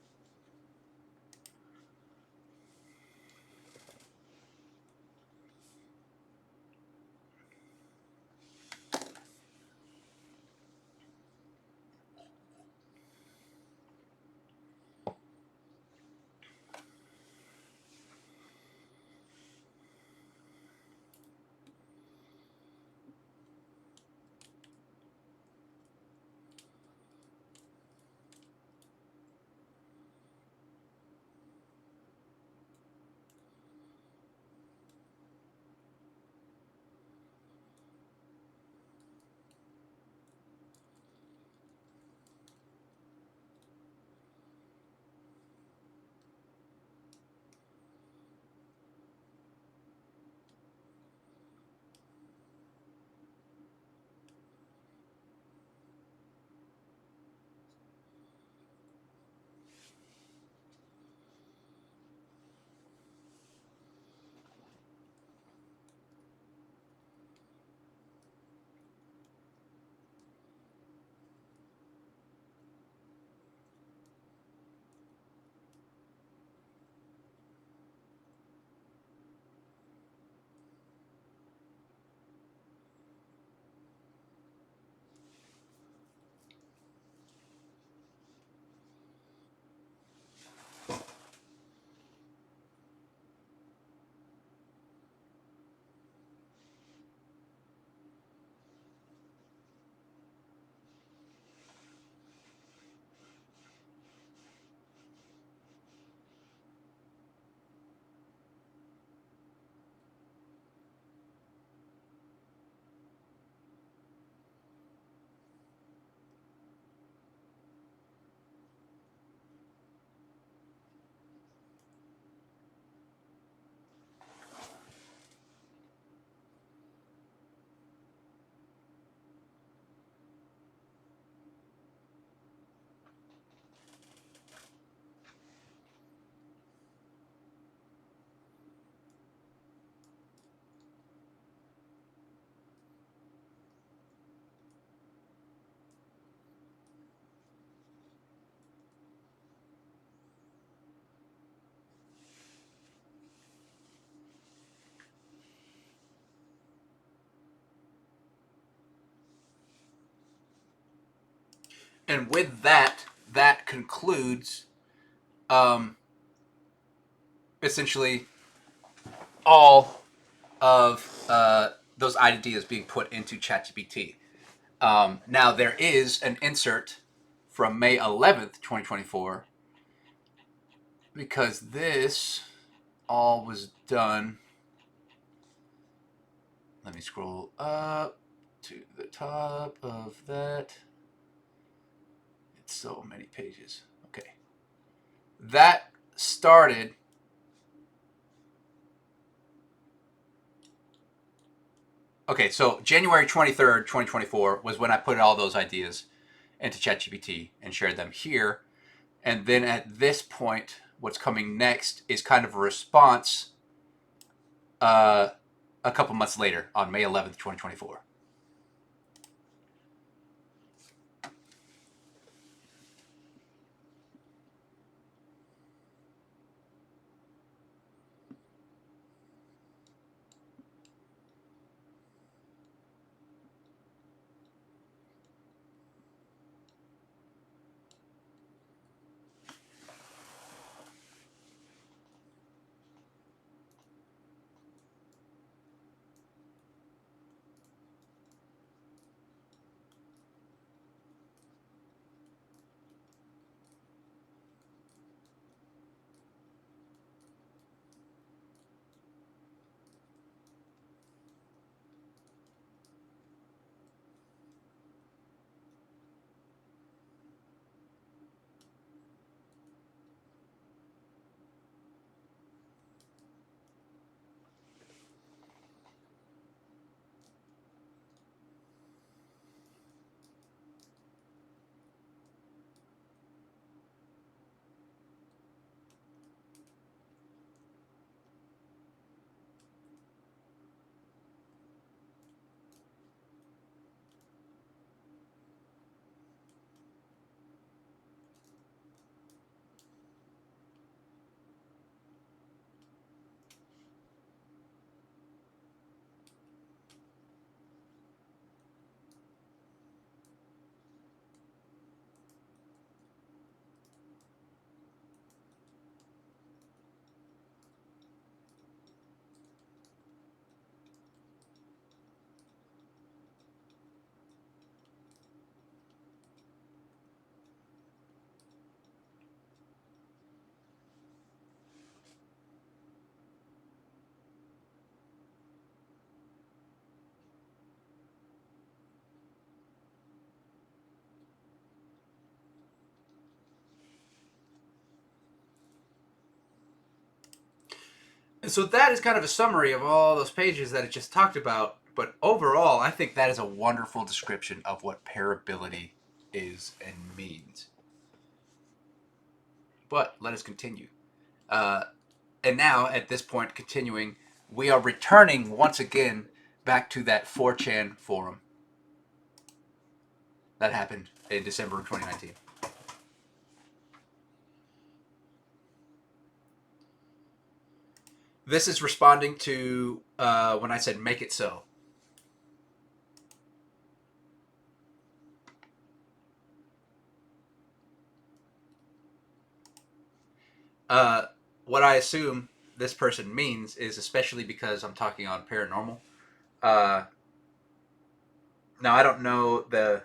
And with that, that concludes um, essentially all of those ideas being put into ChatGPT. Now, there is an insert from May 11th, 2024, because this all was done, let me scroll up to the top of that. It's so many pages. Okay. That started. Okay, so January 23rd, 2024 was when I put all those ideas into ChatGPT and shared them here. And then at this point, what's coming next is kind of a response uh, a couple months later on May 11th, 2024. And so that is kind of a summary of all those pages that it just talked about. But overall, I think that is a wonderful description of what pairability is and means. But let us continue. Uh, and now, at this point, continuing, we are returning once again back to that 4chan forum that happened in December of 2019. This is responding to when I said make it so. Uh, what I assume this person means is, especially because I'm talking on paranormal. Uh, Now, I don't know the.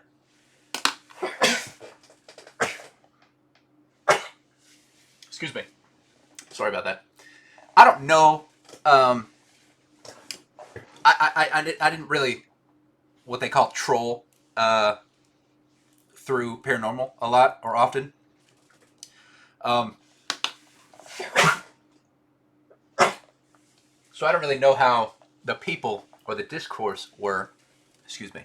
Excuse me. Sorry about that. I don't know. Um, I didn't really what they call troll through paranormal a lot or often. Um, so I don't really know how the people or the discourse were. Excuse me.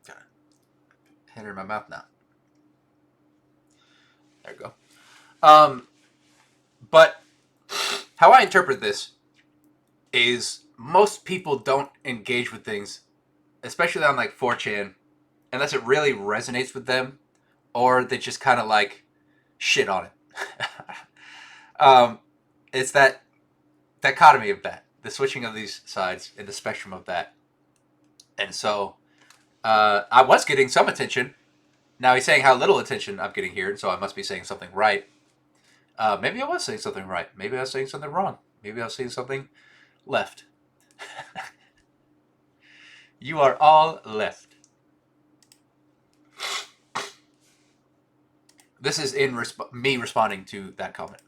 Got a hand in my mouth now. There we go. But how I interpret this is most people don't engage with things, especially on like 4chan, unless it really resonates with them, or they just kind of like shit on it. um, it's that dichotomy of that, the switching of these sides in the spectrum of that. And so I was getting some attention. Now he's saying how little attention I'm getting here, so I must be saying something right. Maybe I was saying something right. Maybe I was saying something wrong. Maybe I was saying something left. You are all left. This is in me responding to that comment.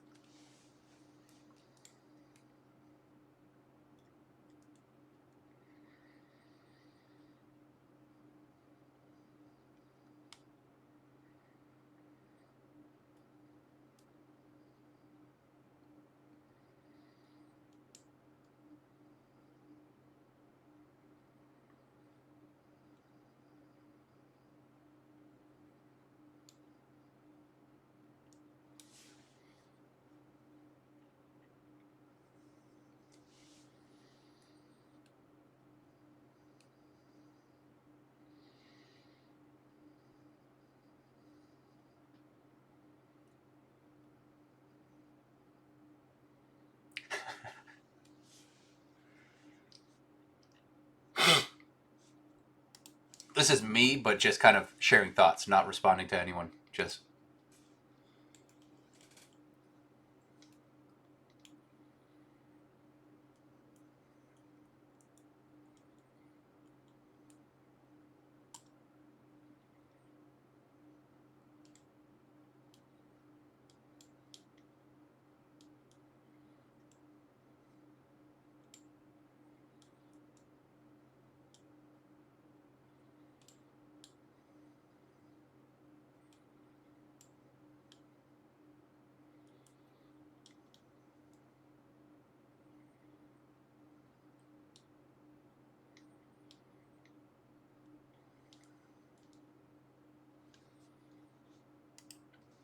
This is me, but just kind of sharing thoughts, not responding to anyone. Just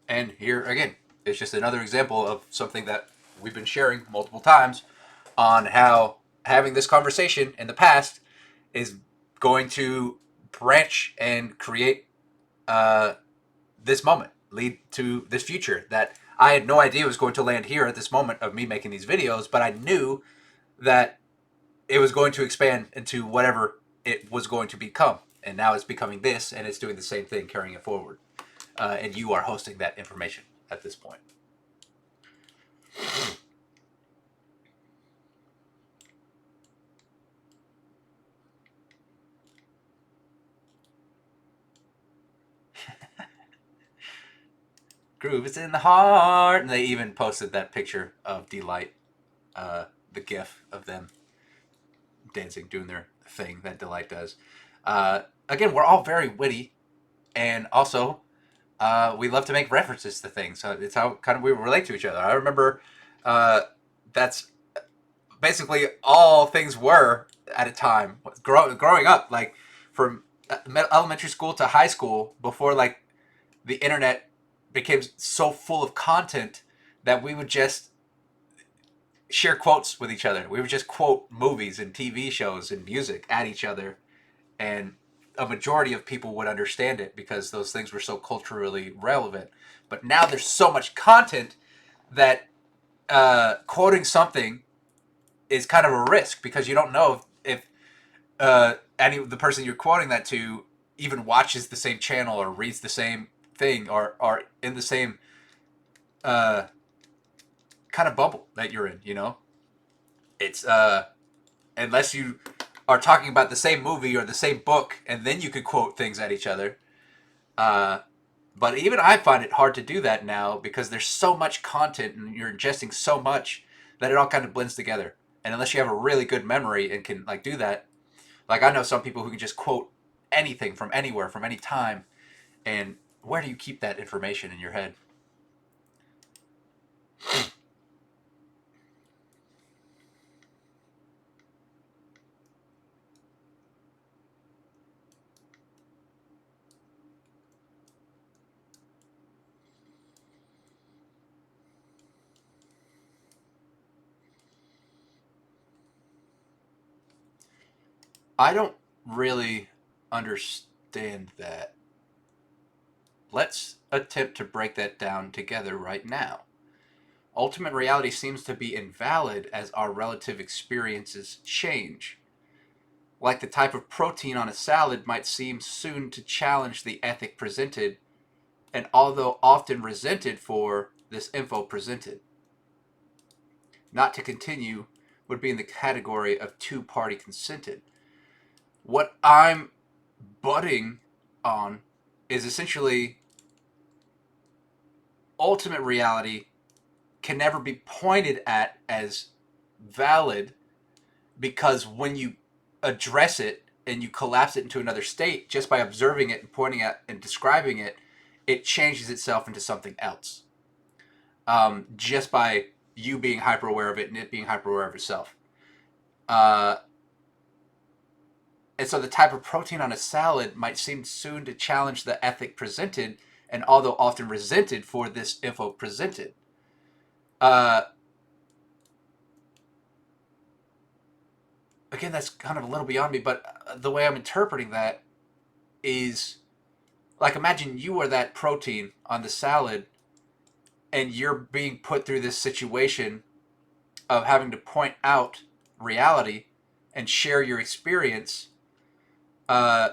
and here again, it's just another example of something that we've been sharing multiple times on how having this conversation in the past is going to branch and create uh, this moment, lead to this future that I had no idea was going to land here at this moment of me making these videos, but I knew that it was going to expand into whatever it was going to become. And now it's becoming this, and it's doing the same thing, carrying it forward. And you are hosting that information at this point. Groove is in the heart. And they even posted that picture of Delight, the gif of them dancing, doing their thing that Delight does. Again, we're all very witty, and also we love to make references to things. So it's how kind of we relate to each other. I remember uh, that's basically all things were at a time. Growing up, like from elementary school to high school, before like the internet became so full of content that we would just share quotes with each other. We would just quote movies and TV shows and music at each other, and a majority of people would understand it because those things were so culturally relevant. But now there's so much content that quoting something is kind of a risk because you don't know if any the person you're quoting that to even watches the same channel or reads the same thing or are in the same uh, kind of bubble that you're in. You know, it's unless you are talking about the same movie or the same book, and then you could quote things at each other. Uh, but even I find it hard to do that now because there's so much content and you're ingesting so much that it all kind of blends together. And unless you have a really good memory and can like do that, like I know some people who can just quote anything from anywhere, from any time, and where do you keep that information in your head? I don't really understand that. Let's attempt to break that down together right now. Ultimate reality seems to be invalid as our relative experiences change. Like the type of protein on a salad might seem soon to challenge the ethic presented, and although often resented for this info presented. Not to continue would be in the category of two-party consented. What I'm butting on is essentially ultimate reality can never be pointed at as valid because when you address it and you collapse it into another state just by observing it and pointing at and describing it, it changes itself into something else. Just by you being hyper aware of it and it being hyper aware of itself. Uh, and so the type of protein on a salad might seem soon to challenge the ethic presented, and although often resented for this info presented. Uh, Again, that's kind of a little beyond me, but the way I'm interpreting that is like imagine you are that protein on the salad and you're being put through this situation of having to point out reality and share your experience. Uh,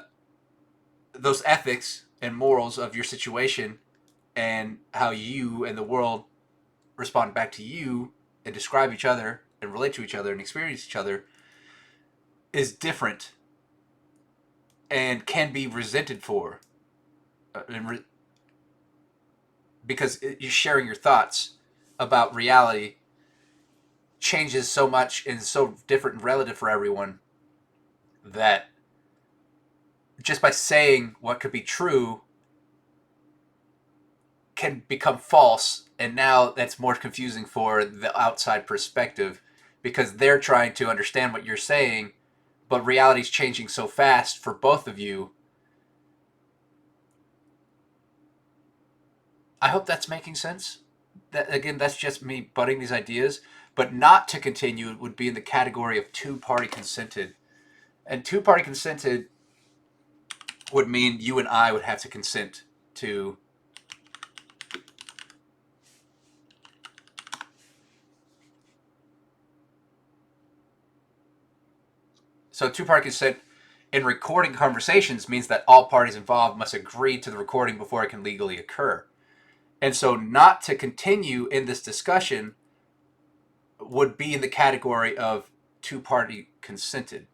those ethics and morals of your situation and how you and the world respond back to you and describe each other and relate to each other and experience each other is different and can be resented for, because you're sharing your thoughts about reality changes so much and is so different and relative for everyone that just by saying what could be true can become false, and now that's more confusing for the outside perspective because they're trying to understand what you're saying, but reality's changing so fast for both of you. I hope that's making sense. That again, that's just me butting these ideas, but not to continue would be in the category of two-party consented. And two-party consented would mean you and I would have to consent to. So two-party consent in recording conversations means that all parties involved must agree to the recording before it can legally occur. And so not to continue in this discussion would be in the category of two-party consented.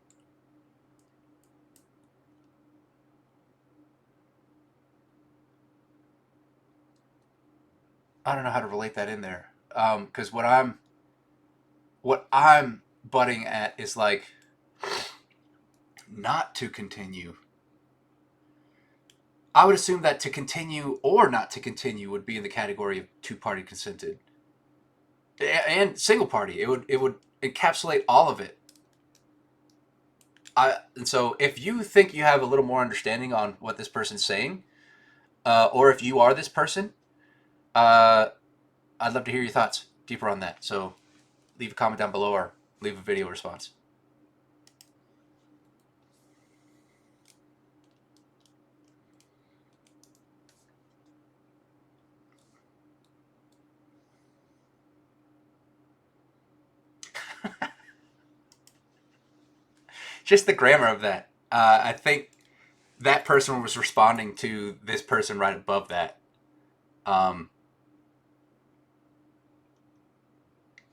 I don't know how to relate that in there. Because what I'm butting at is like not to continue. I would assume that to continue or not to continue would be in the category of two-party consented and single party. It would encapsulate all of it. And so if you think you have a little more understanding on what this person's saying, or if you are this person, uh, I'd love to hear your thoughts deeper on that. So leave a comment down below or leave a video response. Just the grammar of that. I think that person was responding to this person right above that. Um,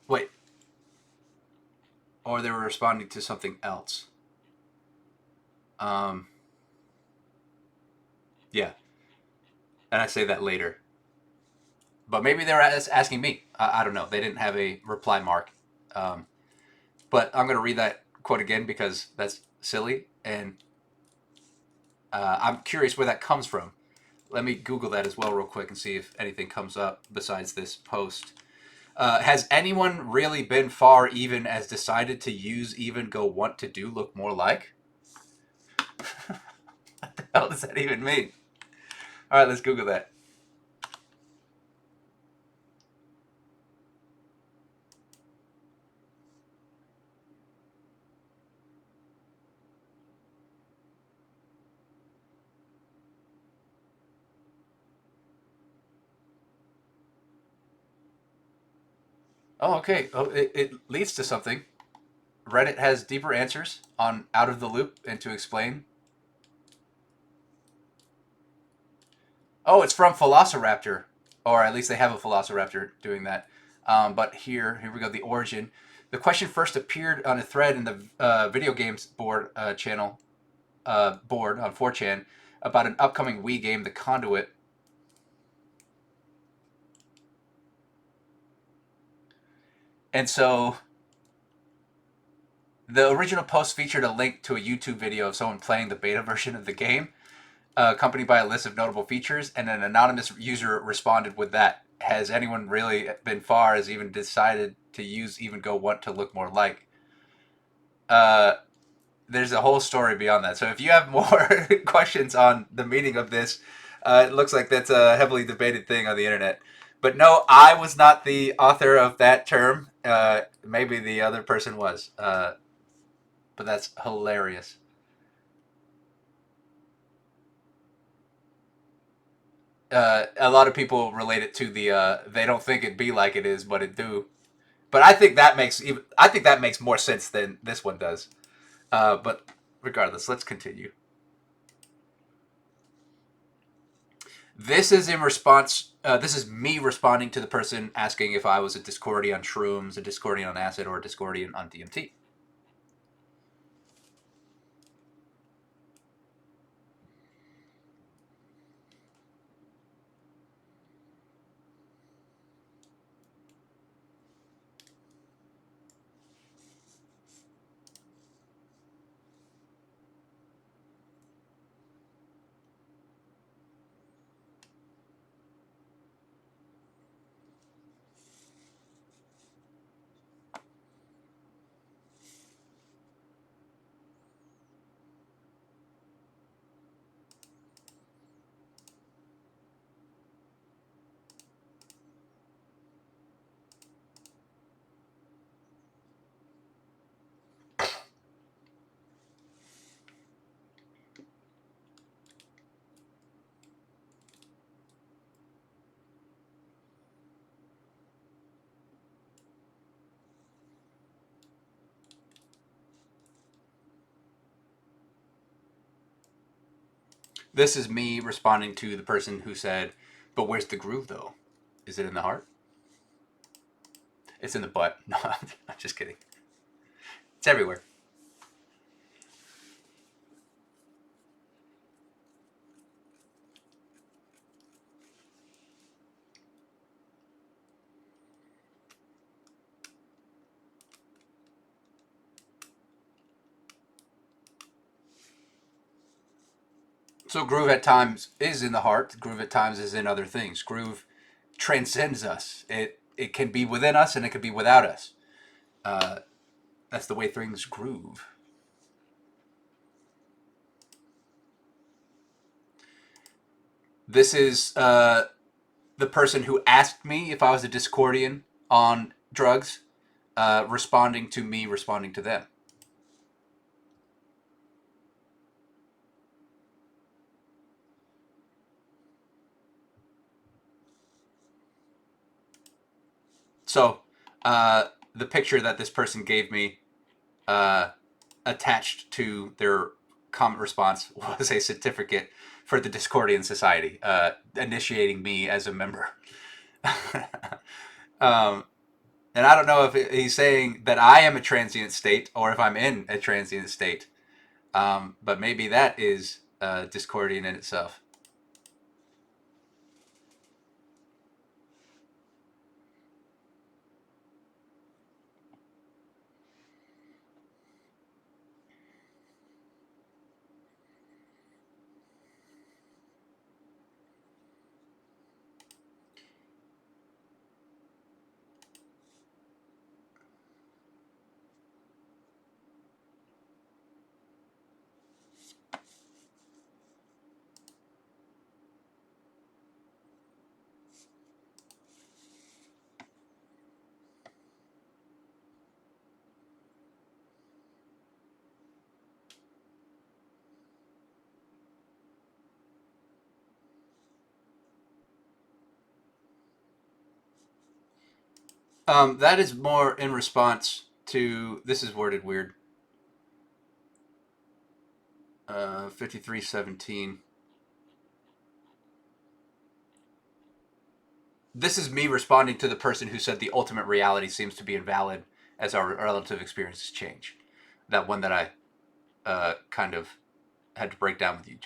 wait, or they were responding to something else. Um, yeah, and I say that later. But maybe they're asking me. I don't know. They didn't have a reply mark. Um, but I'm going to read that quote again because that's silly, and I'm curious where that comes from. Let me Google that as well, real quick, and see if anything comes up besides this post. Has anyone really been far even as decided to use even go want to do look more like? What the hell does that even mean? All right, let's Google that. Oh, okay. Oh, it leads to something. Reddit has deeper answers on out of the loop and to explain. Oh, it's from Velociraptor, or at least they have a Velociraptor doing that. But here we go. The origin. The question first appeared on a thread in the video games board channel board on 4chan about an upcoming Wii game, The Conduit. And so the original post featured a link to a YouTube video of someone playing the beta version of the game, accompanied by a list of notable features, and an anonymous user responded with that. Has anyone really been far as even decided to use even go want to look more like? Uh, there's a whole story beyond that. So if you have more questions on the meaning of this, it looks like that's a heavily debated thing on the internet. But no, I was not the author of that term. Maybe the other person was. But that's hilarious. A lot of people relate it to the they don't think it be like it is, but it do. But I think that makes more sense than this one does. But regardless, let's continue. This is in response. This is me responding to the person asking if I was a Discordian on shrooms, a Discordian on acid, or a Discordian on DMT. This is me responding to the person who said, "But where's the groove, though? Is it in the heart? It's in the butt." No, I'm just kidding. It's everywhere. So groove at times is in the heart. Groove at times is in other things. Groove transcends us. It can be within us and it can be without us. Uh, that's the way things groove. This is the person who asked me if I was a Discordian on drugs, responding to me, responding to them. So the picture that this person gave me uh, attached to their comment response was a certificate for the Discordian Society, initiating me as a member. um, and I don't know if he's saying that I am a transient state or if I'm in a transient state, but maybe that is Discordian in itself. That is more in response to, this is worded weird. 5317. This is me responding to the person who said the ultimate reality seems to be invalid as our relative experiences change. That one that I kind of had to break down with you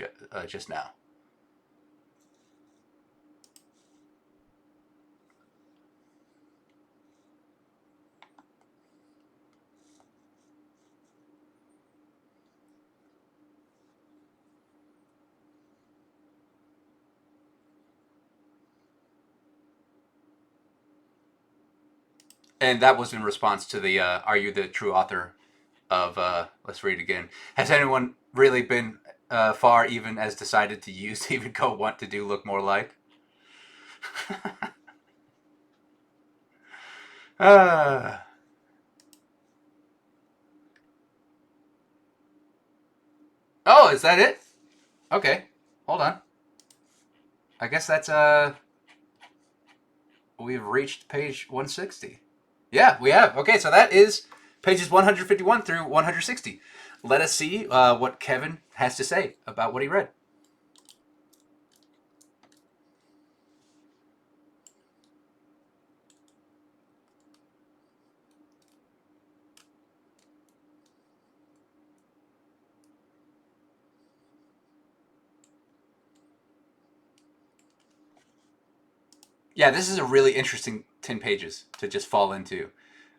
just now. And that was in response to the "Are you the true author of?" Let's read it again. Has anyone really been far, even as decided to use, even go want to do look more like? uh, oh, is that it? Okay, hold on. I guess that's we've reached page 160. Yeah, we have. Okay, so that is pages 151 through 160. Let us see what Kevin has to say about what he read. Yeah, this is a really interesting 10 pages to just fall into.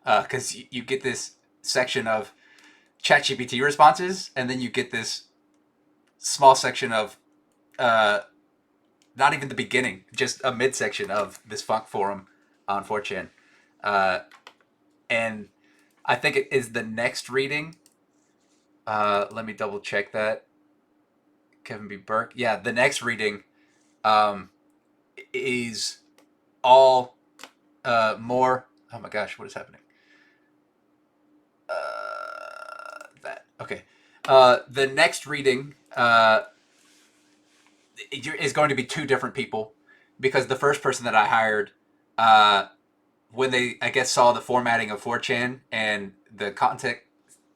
Because you get this section of ChatGPT responses, and then you get this small section of uh, not even the beginning, just a midsection of this funk forum on 4chan. Uh, and I think it is the next reading. Let me double check that. Kevin B. Burke. Yeah, the next reading um, is all more. Oh my gosh, what is happening? That. Okay. The next reading is going to be two different people because the first person that I hired, when they, I guess, saw the formatting of 4chan and the context,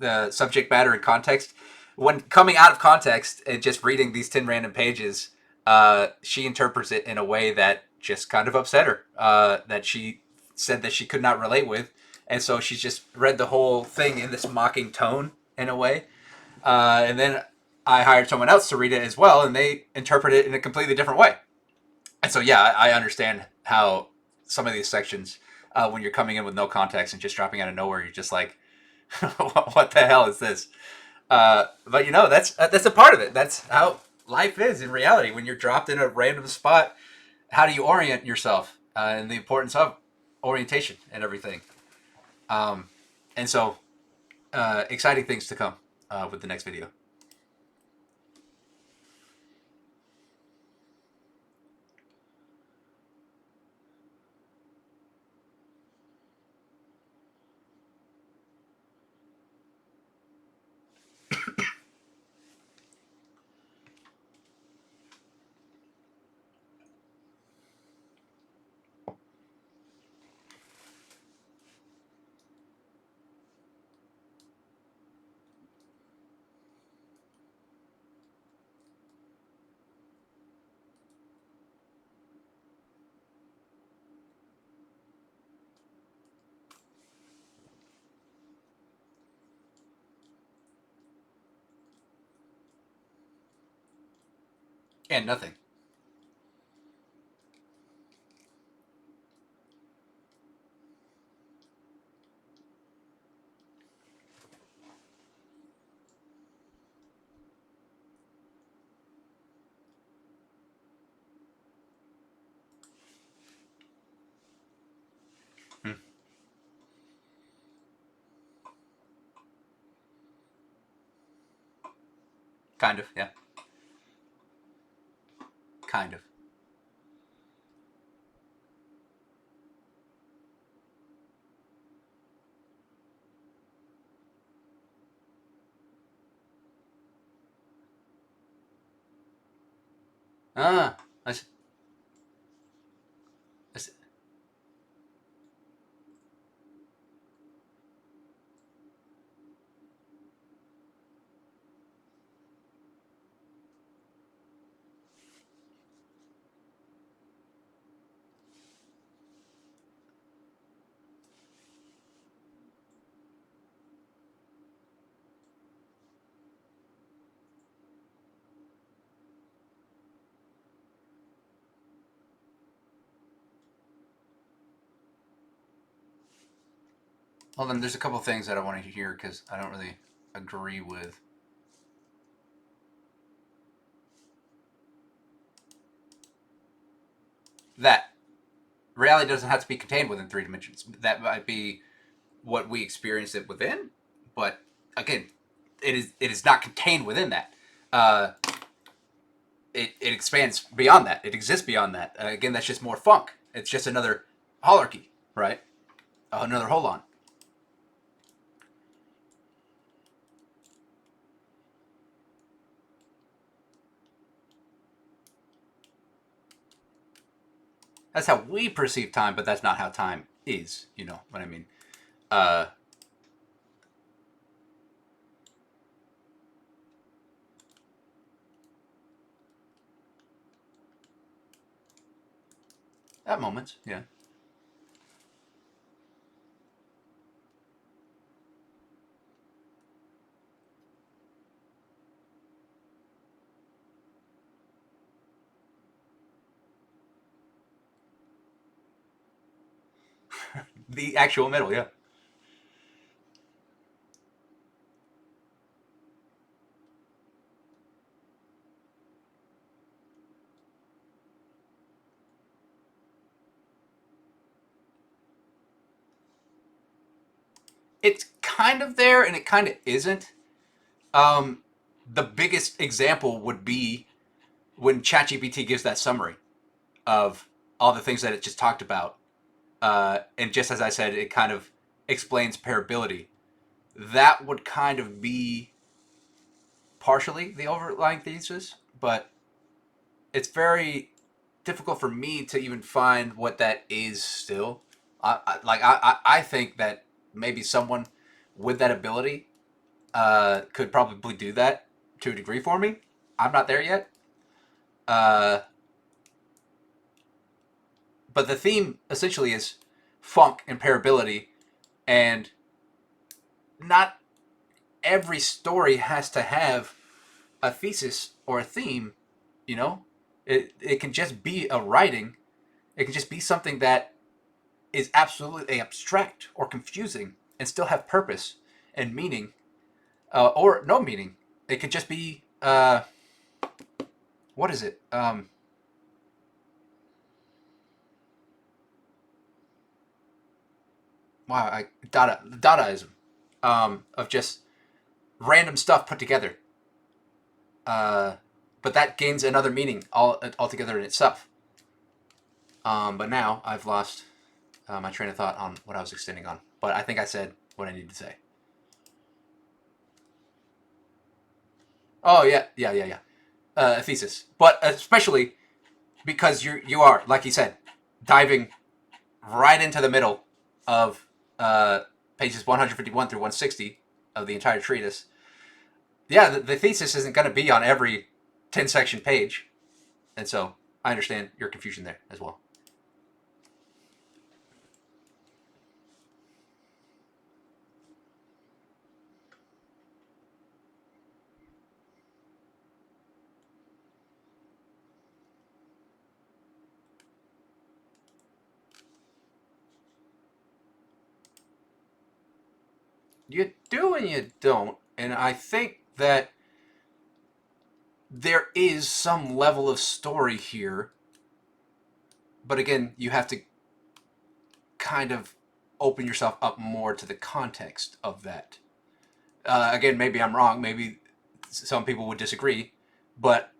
the subject matter and context, when coming out of context and just reading these 10 random pages, she interprets it in a way that just kind of upset her, that she said that she could not relate with. And so she's just read the whole thing in this mocking tone in a way. And then I hired someone else to read it as well, and they interpret it in a completely different way. And so, yeah, I understand how some of these sections, when you're coming in with no context and just dropping out of nowhere, you're just like, what the hell is this? But that's a part of it. That's how life is in reality. When you're dropped in a random spot, how do you orient yourself, and the importance of orientation and everything. Um, and so, exciting things to come with the next video. And nothing. Hmm. Kind of, yeah. Kind of. Ah, I see. Well, then there's a couple things that I want to hear because I don't really agree with that. Reality doesn't have to be contained within three dimensions. That might be what we experience it within, but again, it is not contained within that. Uh, it expands beyond that. It exists beyond that. Again, that's just more funk. It's just another holarchy, right? Another hold on. That's how we perceive time, but that's not how time is. You know what I mean? Uh, at moments, yeah. the actual middle, yeah. It's kind of there and it kind of isn't. Um, the biggest example would be when ChatGPT gives that summary of all the things that it just talked about. And just as I said, it kind of explains pairability. That would kind of be partially the overlying thesis, but it's very difficult for me to even find what that is still. I think that maybe someone with that ability could probably do that to a degree for me. I'm not there yet. Uh, but the theme essentially is funk and pairability, and not every story has to have a thesis or a theme. You know, it can just be a writing. It can just be something that is absolutely abstract or confusing and still have purpose and meaning, or no meaning. It could just be what is it? Wow, Dadaism, of just random stuff put together. Uh, but that gains another meaning altogether in itself. But now I've lost my train of thought on what I was extending on. But I think I said what I needed to say. Oh yeah. A thesis, but especially because you are, like you said, diving right into the middle of pages 151 through 160 of the entire treatise. Yeah, the thesis isn't going to be on every 10 section page, and so I understand your confusion there as well. You do and you don't, and I think that there is some level of story here, but again, you have to kind of open yourself up more to the context of that. Again, maybe I'm wrong. Maybe some people would disagree, but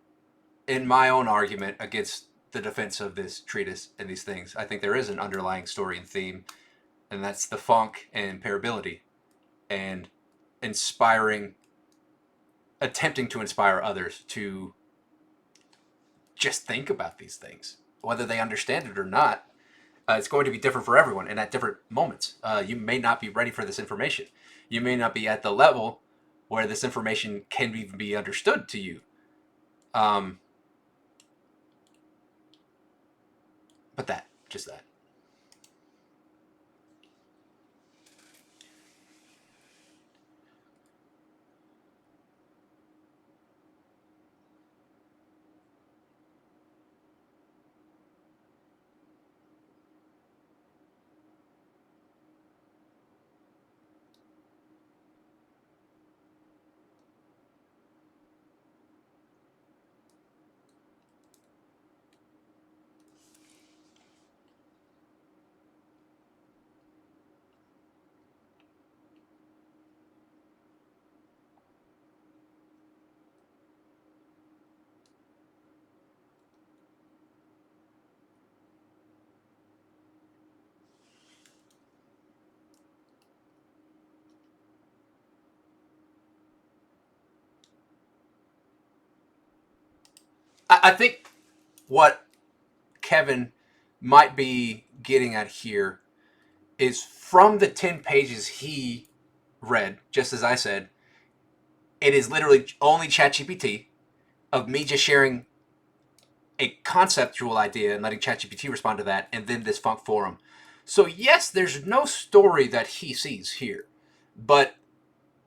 in my own argument against the defense of this treatise and these things, I think there is an underlying story and theme, and that's the funk and pairability and inspiring, attempting to inspire others to just think about these things, whether they understand it or not. It's going to be different for everyone and at different moments. You may not be ready for this information. You may not be at the level where this information can even be understood to you. Um, but just that. I think what Kevin might be getting at here is from the 10 pages he read, just as I said, it is literally only ChatGPT of me just sharing a conceptual idea and letting ChatGPT respond to that, and then this funk forum. So, yes, there's no story that he sees here, but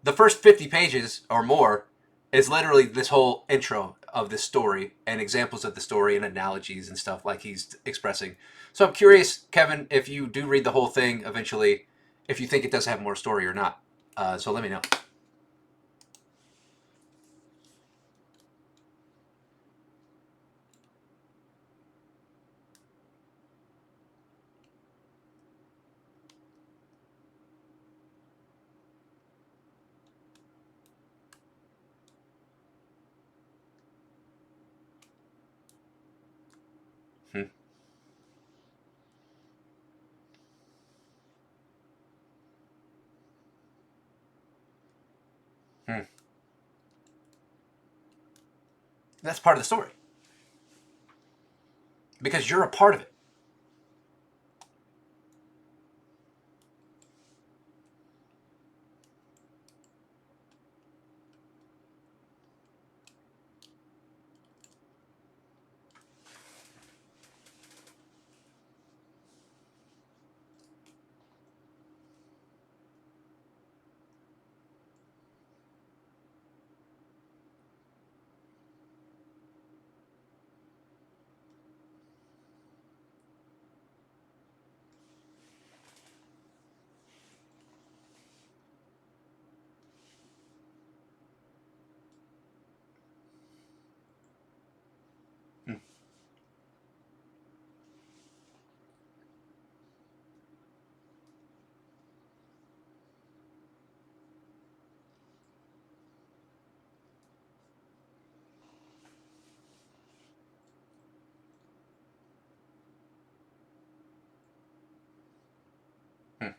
the first 50 pages or more is literally this whole intro of this story and examples of the story and analogies and stuff like he's expressing. So I'm curious, Kevin, if you do read the whole thing eventually, if you think it does have more story or not. So let me know. Hmm. Hmm. That's part of the story because you're a part of it. Hmm. Hmm.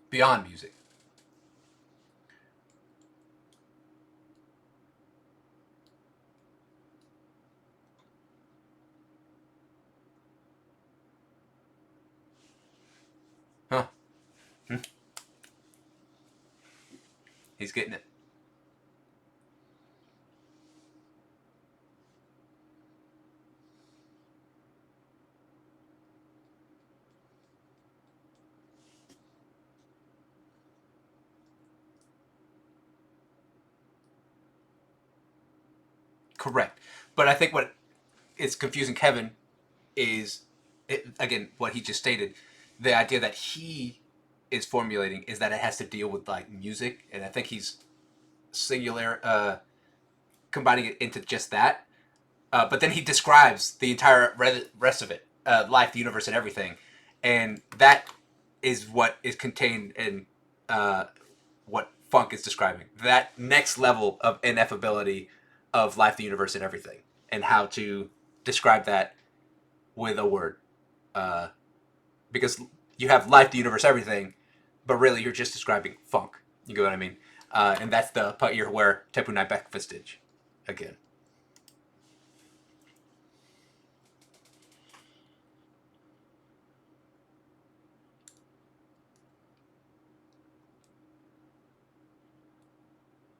Beyond music. Huh. Hmm. He's getting it. Correct. But I think what is confusing Kevin is, again, what he just stated. The idea that he is formulating is that it has to deal with like music, and I think he's singular, combining it into just that. But then he describes the entire rest of it, life, the universe, and everything, and that is what is contained in what Funk is describing. That next level of ineffability of life, the universe, and everything, and how to describe that with a word. Uh, because you have life, the universe, everything, but really you're just describing funk. You get what I mean? And that's the part here where Tepu Nai Backfistage again.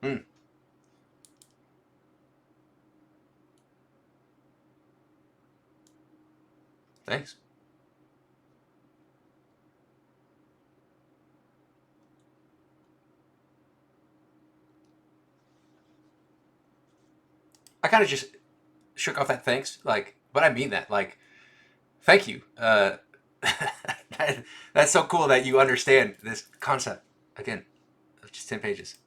Mm, thanks. I kind of just shook off that thanks, like, but I mean that, like, thank you. That's so cool that you understand this concept. Again, just 10 pages.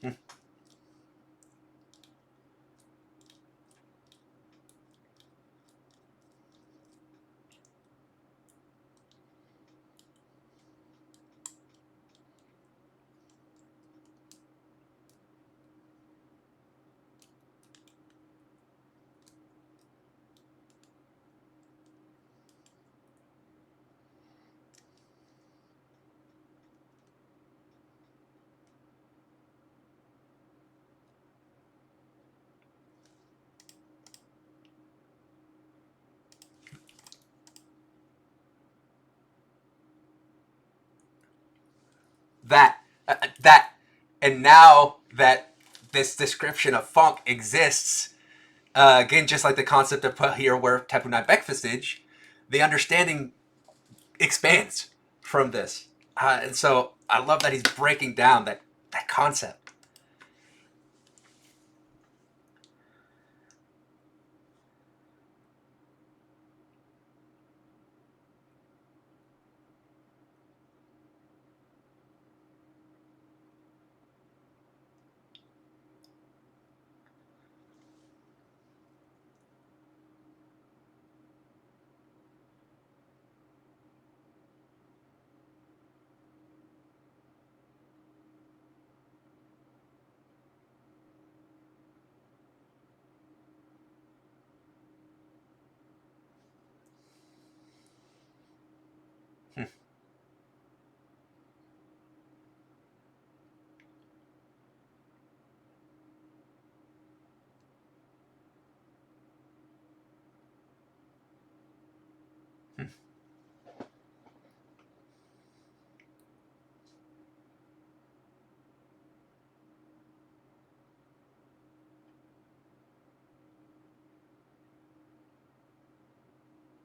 Hmm. That, that, and now that this description of funk exists, again, just like the concept of put here where tapu nai breakfastage, the understanding expands from this. And so I love that he's breaking down that concept.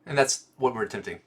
And that's what we're attempting.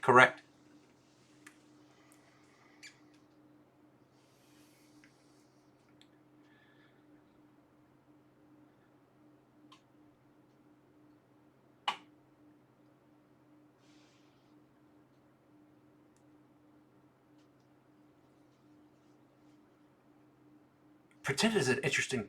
Correct. Pretend is an interesting.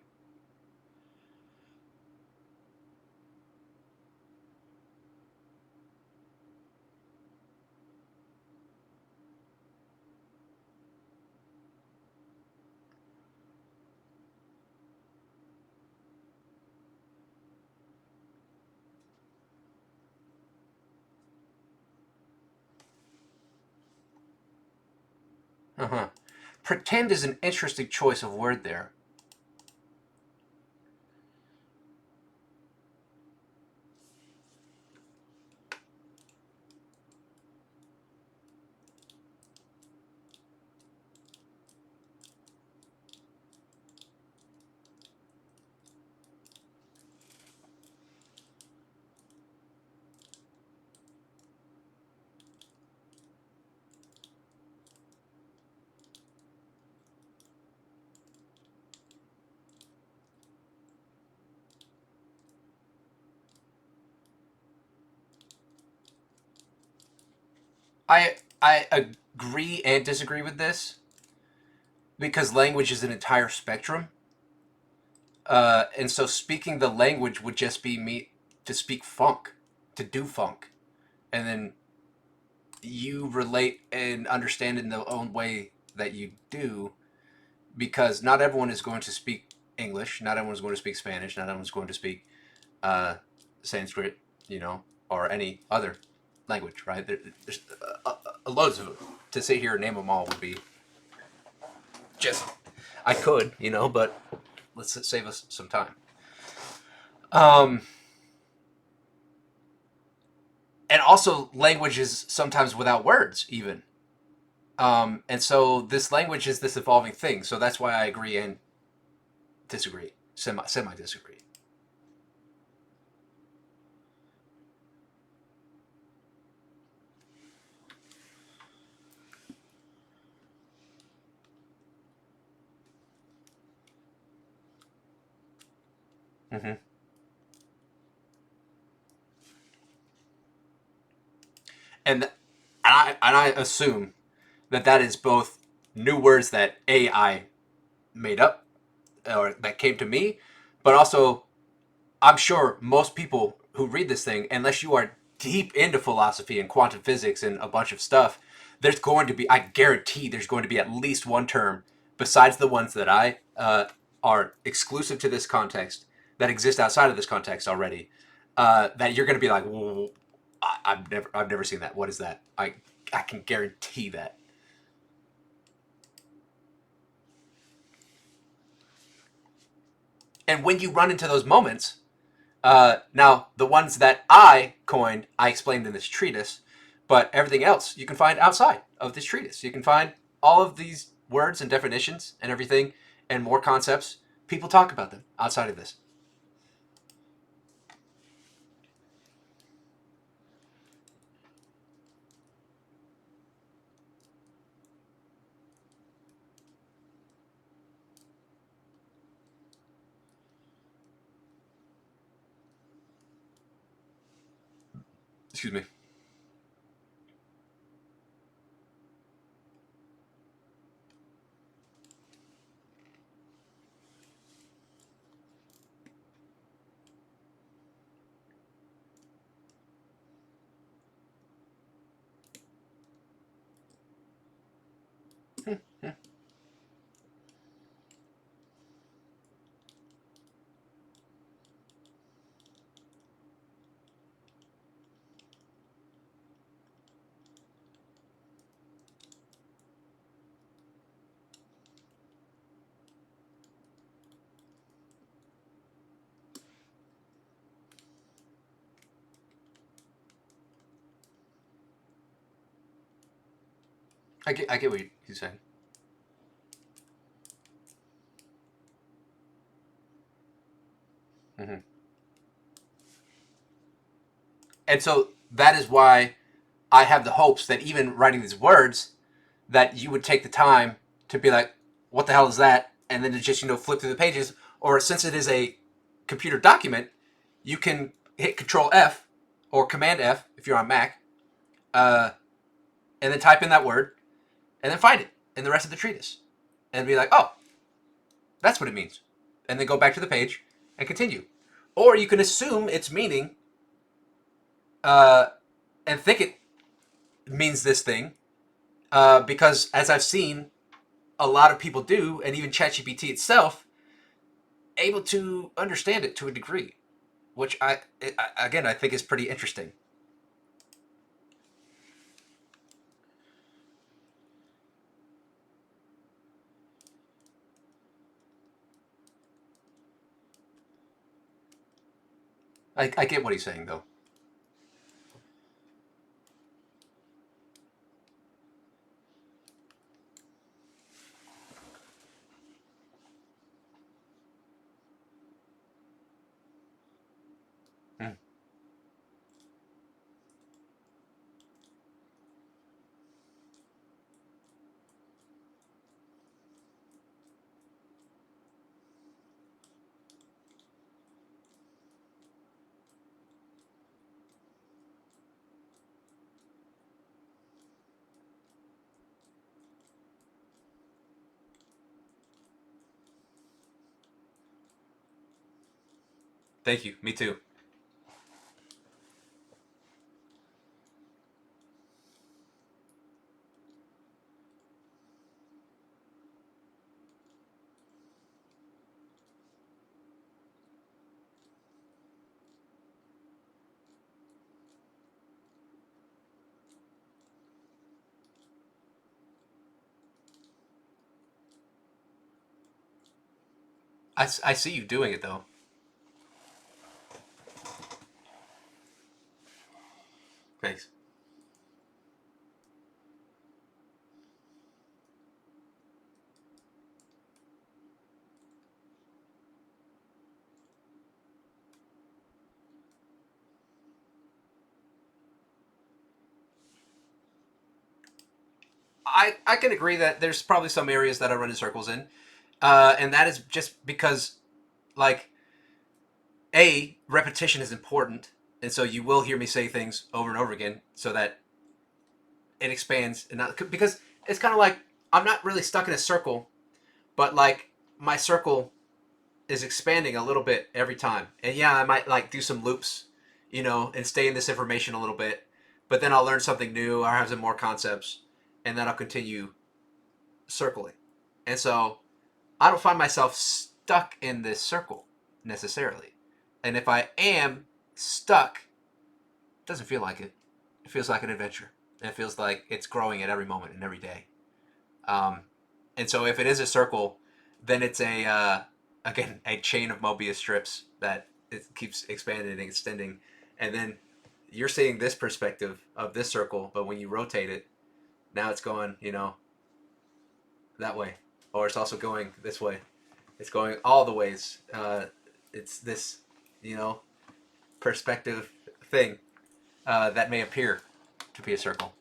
Uh-huh. Pretend is an interesting choice of word there. I agree and disagree with this because language is an entire spectrum. And so speaking the language would just be me to speak funk, to do funk. And then you relate and understand in the own way that you do, because not everyone is going to speak English, not everyone is going to speak Spanish, not everyone's going to speak uh, Sanskrit, or any other language, right? There's loads of them. To sit here and name them all would be just, I could, but let's save us some time. Um, and also, language is sometimes without words, even. And so this language is this evolving thing. So that's why I agree and disagree, semi disagree. Mm-hmm. And I assume that that is both new words that AI made up or that came to me, but also I'm sure most people who read this thing, unless you are deep into philosophy and quantum physics and a bunch of stuff, there's going to be, I guarantee there's going to be at least one term besides the ones that I are exclusive to this context that exist outside of this context already. That you're going to be like, "Whoa, I've never seen that. What is that? I can guarantee that. And when you run into those moments, now, the ones that I coined, I explained in this treatise, but everything else you can find outside of this treatise. You can find all of these words and definitions and everything and more concepts. People talk about them outside of this. Excuse me. I get what you're saying. Mm-hmm. And so that is why I have the hopes that even writing these words, that you would take the time to be like, what the hell is that? And then to just, flip through the pages. Or since it is a computer document, you can hit Control F or Command F if you're on Mac, uh, and then type in that word, and then find it in the rest of the treatise. And be like, oh, that's what it means. And then go back to the page and continue. Or you can assume its meaning uh, and think it means this thing because, as I've seen a lot of people do, and even ChatGPT itself, able to understand it to a degree, which again I think is pretty interesting. I get what he's saying though. Mm. Thank you. Me too. I see you doing it though. Thanks. I can agree that there's probably some areas that I run in circles in, and that is just because like repetition is important, and so you will hear me say things over and over again, so that it expands, and not because it's kind of like I'm not really stuck in a circle, but like my circle is expanding a little bit every time. And yeah, I might like do some loops, and stay in this information a little bit, but then I'll learn something new or have some more concepts, and then I'll continue circling. And so I don't find myself stuck in this circle necessarily. And if I am stuck, it doesn't feel like it. It feels like an adventure. It feels like it's growing at every moment and every day. Um, and so if it is a circle, then it's again a chain of Mobius strips that it keeps expanding and extending, and then you're seeing this perspective of this circle, but when you rotate it, now it's going that way, or it's also going this way. It's going all the ways. It's this you know perspective thing that may appear to be a circle.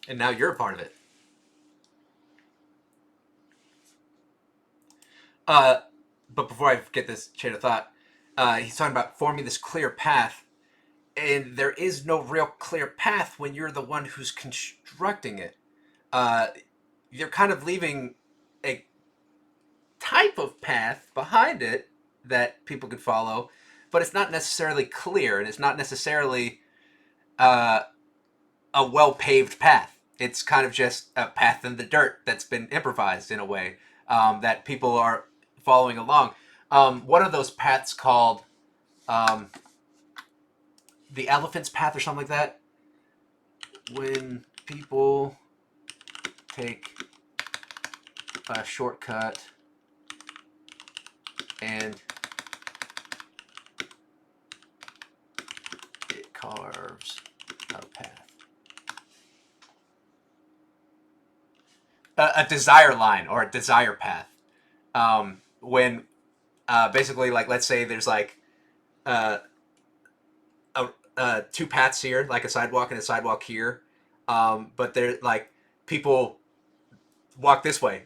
And now you're a part of it. Uh, but before I get this chain of thought, he's talking about forming this clear path, and there is no real clear path when you're the one who's constructing it. Uh, you're kind of leaving a type of path behind it that people could follow, but it's not necessarily clear, and it's not necessarily uh, a well paved path. It's kind of just a path in the dirt that's been improvised in a way that people are following along. One of those paths called um, the elephant's path or something like that. When people take a shortcut and it carves a path. A desire line or a desire path. When basically, like, let's say there's like uh, two paths here, like a sidewalk and a sidewalk here, but they're like people walk this way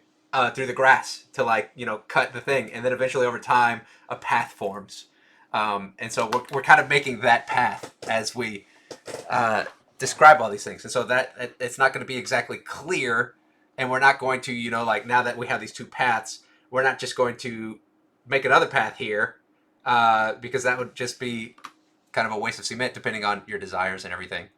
through the grass to like cut the thing, and then eventually over time a path forms, and so we're kind of making that path as we uh, describe all these things, and so that it's not going to be exactly clear, and we're not going to like now that we have these two paths, we're not just going to make another path here because that would just be kind of a waste of cement depending on your desires and everything.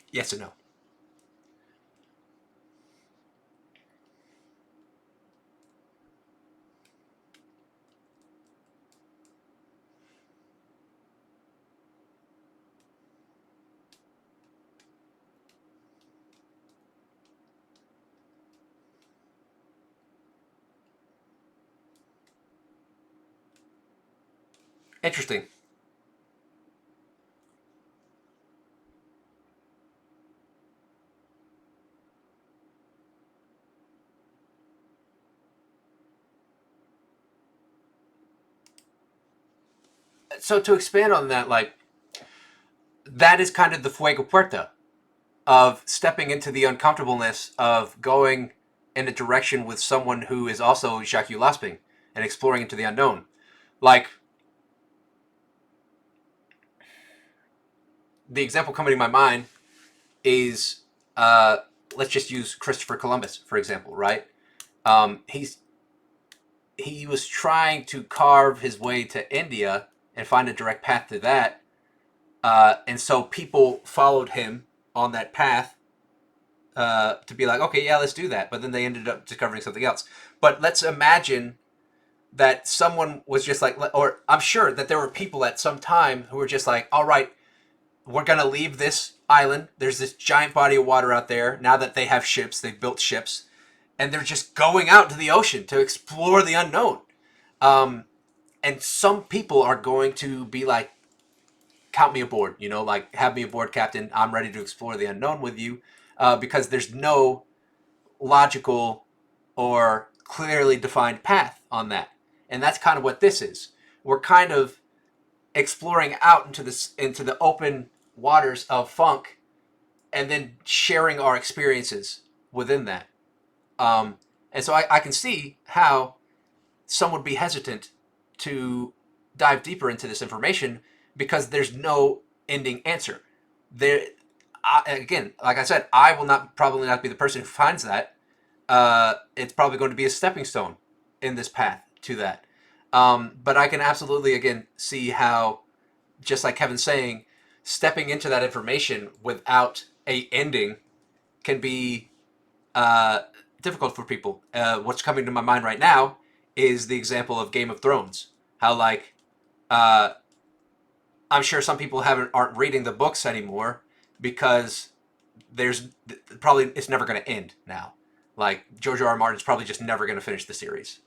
Yes and no. Interesting. So to expand on that, like that is kind of the fuego puerta of stepping into the uncomfortableness of going in a direction with someone who is also Jacques Lasping and exploring into the unknown. Like the example coming to my mind is let's just use Christopher Columbus for example, right? He was trying to carve his way to India and find a direct path to that, and so people followed him on that path to be like, okay, yeah, let's do that. But then they ended up discovering something else. But let's imagine that someone was just like, or I'm sure that there were people at some time who were just like, all right, we're going to leave this island. There's this giant body of water out there. Now that they have ships, they've built ships, and they're just going out to the ocean to explore the unknown. And some people are going to be like, count me aboard, like have me aboard, Captain. I'm ready to explore the unknown with you, because there's no logical or clearly defined path on that. And that's kind of what this is. We're kind of exploring out into the open waters of funk, and then sharing our experiences within that. And so I can see how some would be hesitant to dive deeper into this information because there's no ending answer. Again, like I said, I will probably not be the person who finds that. It's probably going to be a stepping stone in this path to that. But I can absolutely, again, see how, just like Kevin's saying, stepping into that information without a ending can be difficult for people. What's coming to my mind right now is the example of Game of Thrones. How, like, I'm sure some people aren't reading the books anymore because there's probably it's never going to end now. Like George R. R. Martin's probably just never going to finish the series.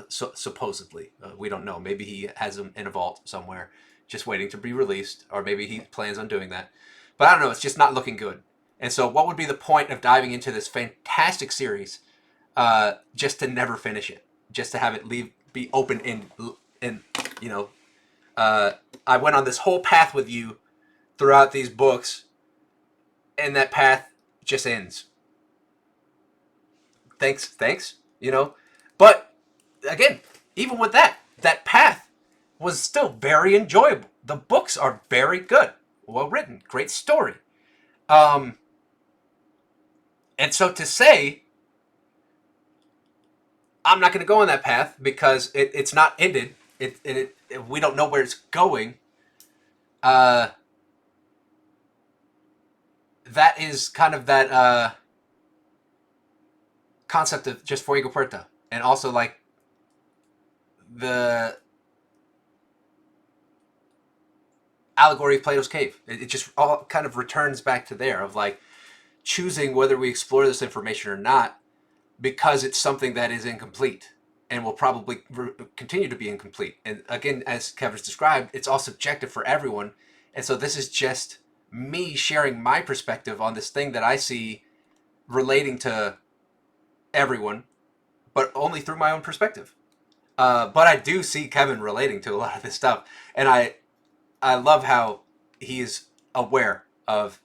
Supposedly, we don't know. Maybe he has them in a vault somewhere, just waiting to be released, or maybe he plans on doing that. But I don't know. It's just not looking good. And so, what would be the point of diving into this fantastic series just to never finish it, just to have it be open and I went on this whole path with you throughout these books, and that path just ends. Thanks, But again, even with that path was still very enjoyable. The books are very good, well written, great story. And so to say, I'm not going to go on that path because it's not ended. We don't know where it's going. That is kind of that concept of just fuego puerta, and also like the allegory of Plato's cave. It just all kind of returns back to there of like choosing whether we explore this information or not because it's something that is incomplete and will probably continue to be incomplete. And again, as Kevin's described, it's all subjective for everyone. And so this is just me sharing my perspective on this thing that I see relating to everyone, but only through my own perspective. But I do see Kevin relating to a lot of this stuff. And I love how he is aware of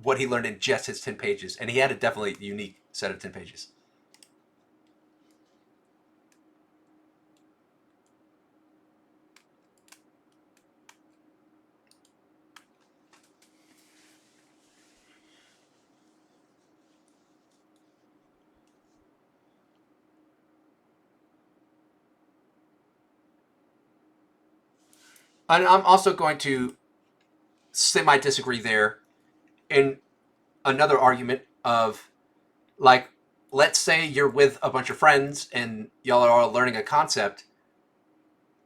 what he learned in just his 10 pages. And he had a definitely unique set of 10 pages. And I'm also going to semi-disagree there in another argument of, like, let's say you're with a bunch of friends and y'all are all learning a concept.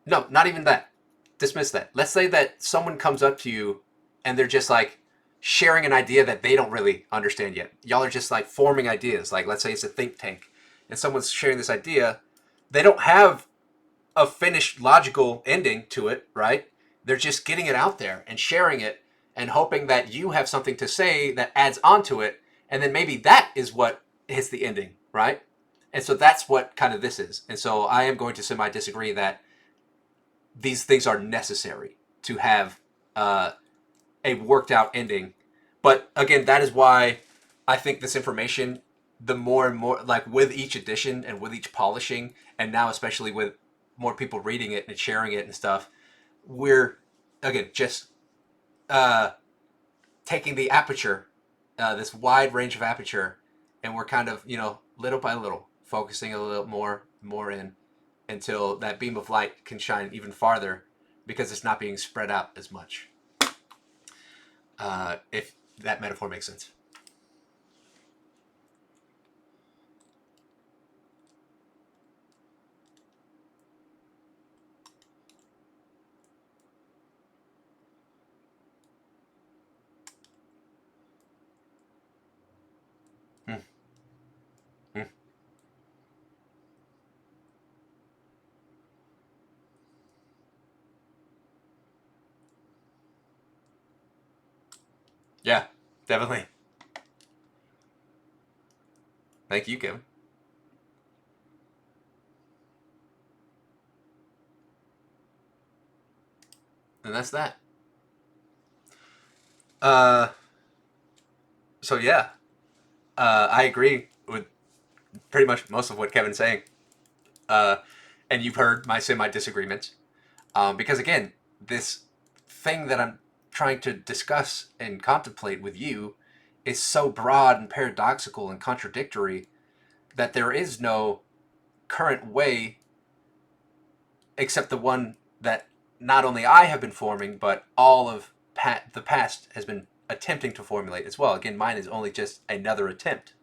No, not even that. Dismiss that. Let's say that someone comes up to you and they're just like sharing an idea that they don't really understand yet. Y'all are just like forming ideas. Like, let's say it's a think tank and someone's sharing this idea. They don't have a finished logical ending to it, right? They're just getting it out there and sharing it and hoping that you have something to say that adds onto it. And then maybe that is what hits the ending, right? And so that's what kind of this is. And so I am going to semi-disagree that these things are necessary to have a worked out ending. But again, that is why I think this information, the more and more, like with each edition and with each polishing, and now especially with more people reading it and sharing it and stuff, we're, again, just taking the aperture, this wide range of aperture, and we're kind of, little by little, focusing a little more in until that beam of light can shine even farther because it's not being spread out as much. If that metaphor makes sense. Hmm. Hmm. Yeah, definitely. Thank you, Kevin. And that's that. Uh, so yeah, I agree with pretty much most of what Kevin's saying. Uh, and you've heard my semi disagreements. Because again, this thing that I'm trying to discuss and contemplate with you is so broad and paradoxical and contradictory that there is no current way except the one that not only I have been forming, but all of the past has been attempting to formulate as well. Again, mine is only just another attempt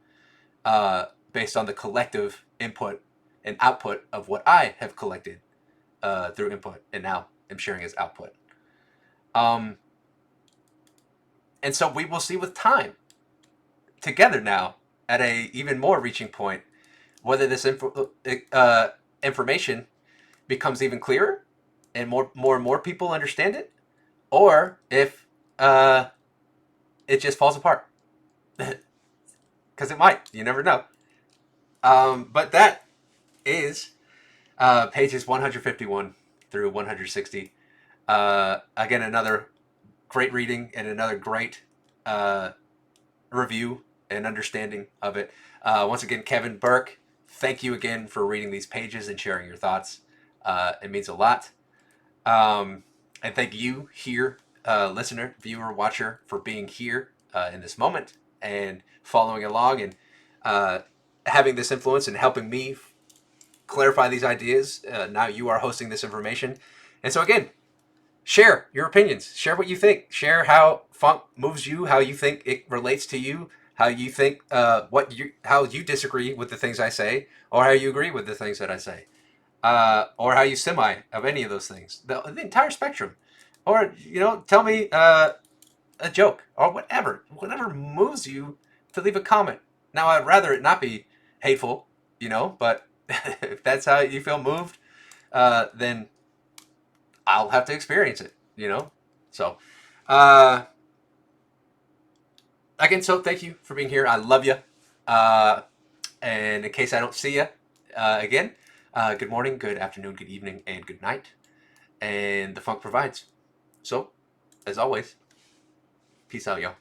based on the collective input and output of what I have collected through input and now am sharing as output. And so we will see with time together now at a even more reaching point whether this information becomes even clearer and more people understand it, or if it just falls apart. Because it might. You never know. But that is pages 151 through 160. Again, another great reading and another great review and understanding of it. Once again, Kevin Burk, thank you again for reading these pages and sharing your thoughts. It means a lot. And thank you here, listener, viewer, watcher, for being here in this moment and following along and having this influence and helping me clarify these ideas. Now you are hosting this information. And so again, share your opinions. Share what you think. Share how funk moves you, how you think it relates to you, how you think how you disagree with the things I say, or how you agree with the things that I say, or how you semi of any of those things. The entire spectrum, or tell me a joke or whatever moves you to leave a comment. Now I'd rather it not be hateful, but if that's how you feel moved, then I'll have to experience it. So, uh, again, so thank you for being here. I love you. And in case I don't see you again, good morning, good afternoon, good evening, and good night. And the funk provides. So, as always, peace out, y'all.